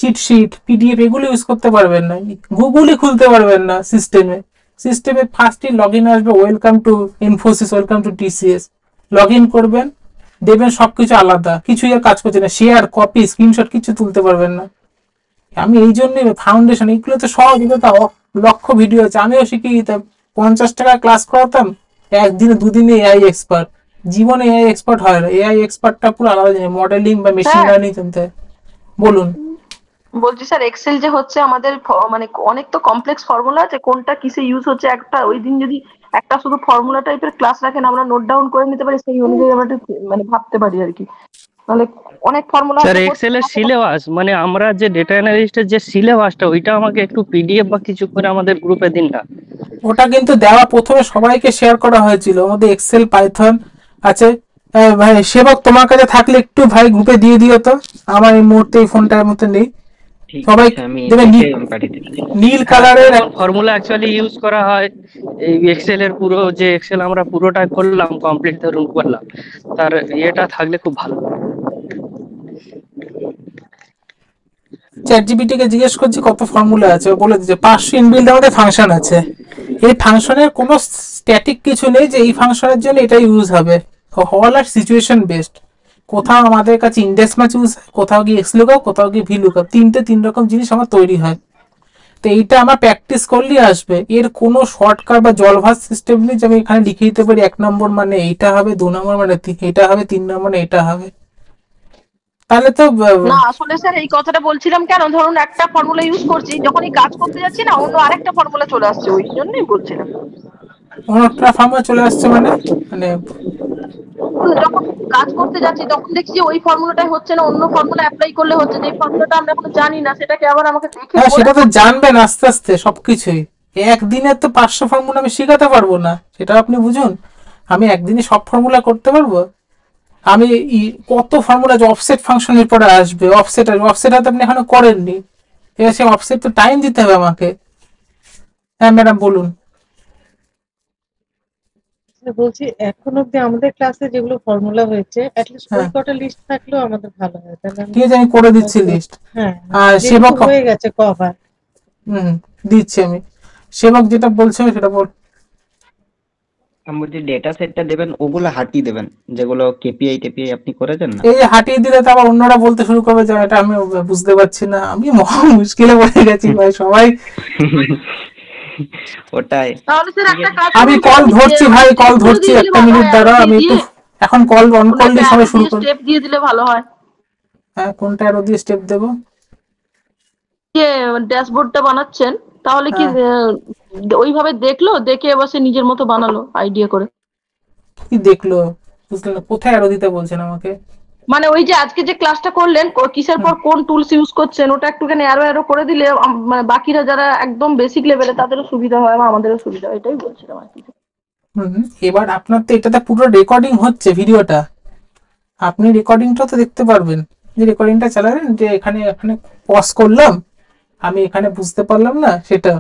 চিটশিট পিডিএফ এগুলো ইউজ করতে পারবেন না, গুগলই খুলতে পারবেন না। সিস্টেমে ফার্স্টই লগ ইন আসবে, welcome to Infosys, welcome to TCS, log in করবেন, দেবেন সবকিছু আলাদা, কিছুই আর কাজ করছে না, শেয়ার কপি স্ক্রিনশট কিছু তুলতে পারবেন না। আমি এই জন্যই ফাউন্ডেশন, এগুলো তো সহজ, এগুলো তো লক্ষ ভিডিও আছে, আমিও শিখিয়ে দিতাম, 50 টাকা ক্লাস করাতাম, একদিনে দুদিনে এআই এক্সপার্ট। জীবনে এআই এক্সপার্ট হয় না, এআই এক্সপার্টটা পুরো আলাদা জিনিস, মডেলিং বা মেশিন হ্যাঁ। লার্নিং জানতে হয়। বলুন। বলছি স্যার, এক্সেল যে হচ্ছে আমাদের মানে অনেক তো কমপ্লেক্স ফর্মুলা আছে, কোনটা কিসে ইউজ হচ্ছে, একটা ওই দিন যদি একটা শুধু ফর্মুলা টাইপের ক্লাস রাখেন, আমরা নোট ডাউন করে নিতে পারি, সেই অনুযায়ী আমরা একটু মানে ভাবতে পারি আর কি। তাহলে অনেক ফর্মুলা স্যার এক্সেলের সিলেবাস, মানে আমরা যে ডেটা অ্যানালিস্টের যে সিলেবাসটা, ওইটা আমাকে একটু পিডিএফ বা কিছু করে আমাদের গ্রুপে দিন না। ওটা কিন্তু দেওয়া প্রথমে সবাইকে শেয়ার করা হয়েছিল, ওর মধ্যে এক্সেল পাইথন আছে, ভাই সেবক তোমার কাছে থাকলে একটু ভাই গ্রুপে দিয়ে দিও তো, আমার এই মুহূর্তে এই ফোনটার মধ্যে নেই। ঠিক সবাই আছে, আমি দেখবে দেখে পাঠিয়ে দিচ্ছি। নীল কালারের ফর্মুলা অ্যাকচুয়ালি ইউজ করা হয় এই এক্সেল এর পুরো যে এক্সেল আমরা পুরোটা করলাম কমপ্লিট ধরুন করলাম, তার ইয়েটা থাকলে খুব ভালো। চ্যাট জিপিটি কে জিজ্ঞেস করছি কত ফর্মুলা আছে, ও বলে দিচ্ছে 500 ইনবিল্ড আমাদের ফাংশন আছে। এই ফাংশনের কোনো স্ট্যাটিক কিছু নেই যে এই ফাংশনের জন্য এটা ইউজ হবে, অল আর সিচুয়েশন বেসড। কোথাও আমাদের কাছে ইন্ডেক্স ম্যাচ ইউজ হয়, কোথাও গিয়ে এক্স লুকআপ, কোথাও গিয়ে ভি লুকআপ, তিন রকম জিনিস আমার তৈরি হয়। তো এইটা আমার প্র্যাকটিস করলেই আসবে, এর কোনো শর্টকাট বা জলভাস সিস্টেম নেই যে আমি এখানে লিখে দিতে পারি 1 নম্বর মানে এইটা হবে, 2 নম্বর মানে এটা হবে, 3 নম্বর মানে এটা হবে। তাহলে তো না আসলে স্যার এই কথাটা বলছিলাম কেন, ধরুন একটা ফর্মুলা ইউজ করছি, যখনই কাজ করতে যাচ্ছি না অন্য আরেকটা ফর্মুলা চলে আসছে, ওই জন্যই বলছিলাম। অনেকটা ফর্মুলা চলে আসছে মানে মানে যখন কাজ করতে যাচ্ছি তখন দেখছি ওই ফর্মুলাটাই হচ্ছে না, অন্য ফর্মুলা অ্যাপ্লাই করলে হচ্ছে, যে ফর্মুলাটা আমরা এখনো জানি না সেটাকে আবার আমাকে দেখে হ্যাঁ, বলে সেটা তো জানবেন আস্তে আস্তে সবকিছুই। একদিনে তো 500 ফর্মুলা আমি শিখাতে পারবো না, সেটা আপনি বুঝুন। আমি একদিনে সব ফর্মুলা করতে পারবো? আমি কত ফর্মুলা যে অফসেট ফাংশনের পরে আসবে, অফসেট আসবে, অফসেট হয়তো আপনি এখনো করেননি, এবার সেই অফসেট তো টাইম দিতে হবে আমাকে। হ্যাঁ ম্যাডাম বলুন। বলছি এখন অব্দি আমাদের ক্লাসে যেগুলো ফর্মুলা হয়েছে অ্যাটলিস্ট ওই হ্যাঁ কটা লিস্ট থাকলেও আমাদের ভালো হয়, তাহলে ঠিক আছে, আমি করে দিচ্ছি লিস্ট। হ্যাঁ আর যেগুলো সেবক হয়ে গেছে কভার। দিচ্ছি আমি। সেবক যেটা বলছে সেটা বল। আমি বলছি ডেটা সেটটা দেবেন, ওগুলো হাটিয়ে দেবেন যেগুলো কেপিআই টেপিআই আপনি করেছেন না। এই যে হাঁটিয়ে দিলে তো আবার অন্যরা বলতে শুরু করবে যে এটা আমি বুঝতে পারছি না, আমি মহা মুশকিলে পড়ে গেছি ভাই সবাই। ওটাই। তাহলে স্যার একটা কাজ আমি কল ধরছি ভাই, কল ধরছি, একটা মিনিট দাঁড়াও, আমি একটু এখন কল অন করলে সবাই শুরু করবে। স্টেপ দিয়ে দিলে ভালো হয়। হ্যাঁ, কোনটা আরো দিয়ে স্টেপ দেবো? যে ড্যাশবোর্ডটা বানাচ্ছেন তাহলে কি ওইভাবে দেখলো, দেখে এবার সে নিজের মতো বানালো আইডিয়া করে। কি দেখলো বুঝলেন না, কোথায় আরো দিতে বলছেন আমাকে? মানে ওই যে আজকে যে ক্লাসটা করলেন কিসের পর কোন টুলস ইউজ করছেন ওটা একটুখানি অ্যারো অ্যারো করে দিলে মানে বাকিরা যারা একদম বেসিক লেভেলে তাদেরও সুবিধা হয় এবং আমাদেরও সুবিধা হয়, এটাই বলছিলাম আর কি। এবার আপনার তো এটাতে পুরো রেকর্ডিং হচ্ছে ভিডিওটা, আপনি রেকর্ডিংটা তো দেখতে পারবেন, যে রেকর্ডিংটা চালাবেন, যে এখানে এখানে পজ করলাম, আমি এখানে বুঝতে পারলাম না সেটা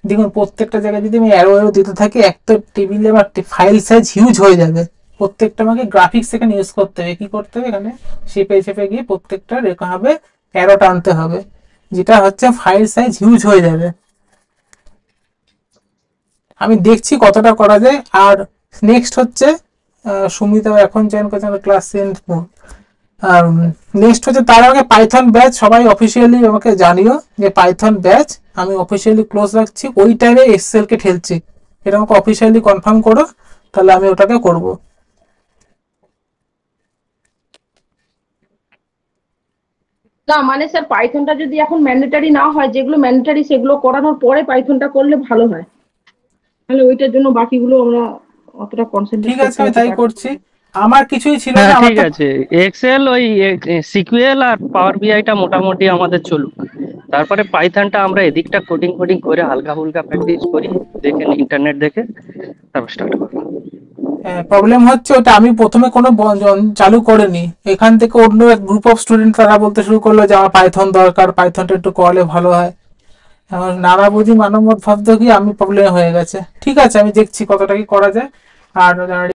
দেখুন। প্রত্যেকটা জায়গায় যদি আমি অ্যারো অ্যারো দিতে থাকি, এক তো টেবিলে আমার ফাইল সাইজ হিউজ হয়ে যাবে। প্রত্যেকটা আমাকে গ্রাফিক্স এখানে ইউজ করতে হবে, কি করতে হবে এখানে শেপে গিয়ে প্রত্যেকটা রেখা হবে, অ্যারো টানতে হবে, যেটা হচ্ছে ফাইল সাইজ হিউজ হয়ে যাবে। আমি দেখছি কতটা করা যায়। আর নেক্সট হচ্ছে সুমিতা এখন জয়েন করছে ক্লাস 10। আর নেক্সট হচ্ছে তার আগে পাইথন ব্যাচ সবাই অফিসিয়ালি আমাকে জানিও যে পাইথন ব্যাচ আমি অফিসিয়ালি ক্লোজ রাখছি, ওই টাইমে এক্সেল কে ঠেলছি, এটা আমাকে অফিসিয়ালি কনফার্ম করো, তাহলে আমি ওটাকে করব। না মানে স্যার পাইথনটা যদি এখন ম্যান্ডেটারি না হয়, যেগুলো ম্যান্ডেটারি সেগুলো করানোর পরে পাইথনটা করলে ভালো হয়, তাহলে ওইটার জন্য বাকিগুলো আমরা অতটা কনসেন্ট্রেট ঠিক আছে, আমি তাই করছি। আমার কিছুই ছিল না, হ্যাঁ আমার ঠিক আছে, এক্সেল ওই সিকিউএল আর পাওয়ার বিআইটা মোটামুটি আমাদের চলুক, তারপরে পাইথনটা আমরা এদিকটা কোডিং ফোডিং করে হালকা হুলকা প্র্যাকটিস করি, দেখে ইন্টারনেট দেখে তারপর স্টার্ট করবো। প্রবলেম হচ্ছে ওটা আমি প্রথমে কোনো চালু করিনি, এখান থেকে অন্য এক গ্রুপ অফ স্টুডেন্ট তারা বলতে শুরু করলো যে আমার পাইথন দরকার, পাইথনটা একটু করলে ভালো হয়। এখন নানা বুঝি মানব মত ভাবতে গিয়ে আমি প্রবলেম হয়ে গেছে। ঠিক আছে, আমি দেখছি কতটা কি করা যায়। আর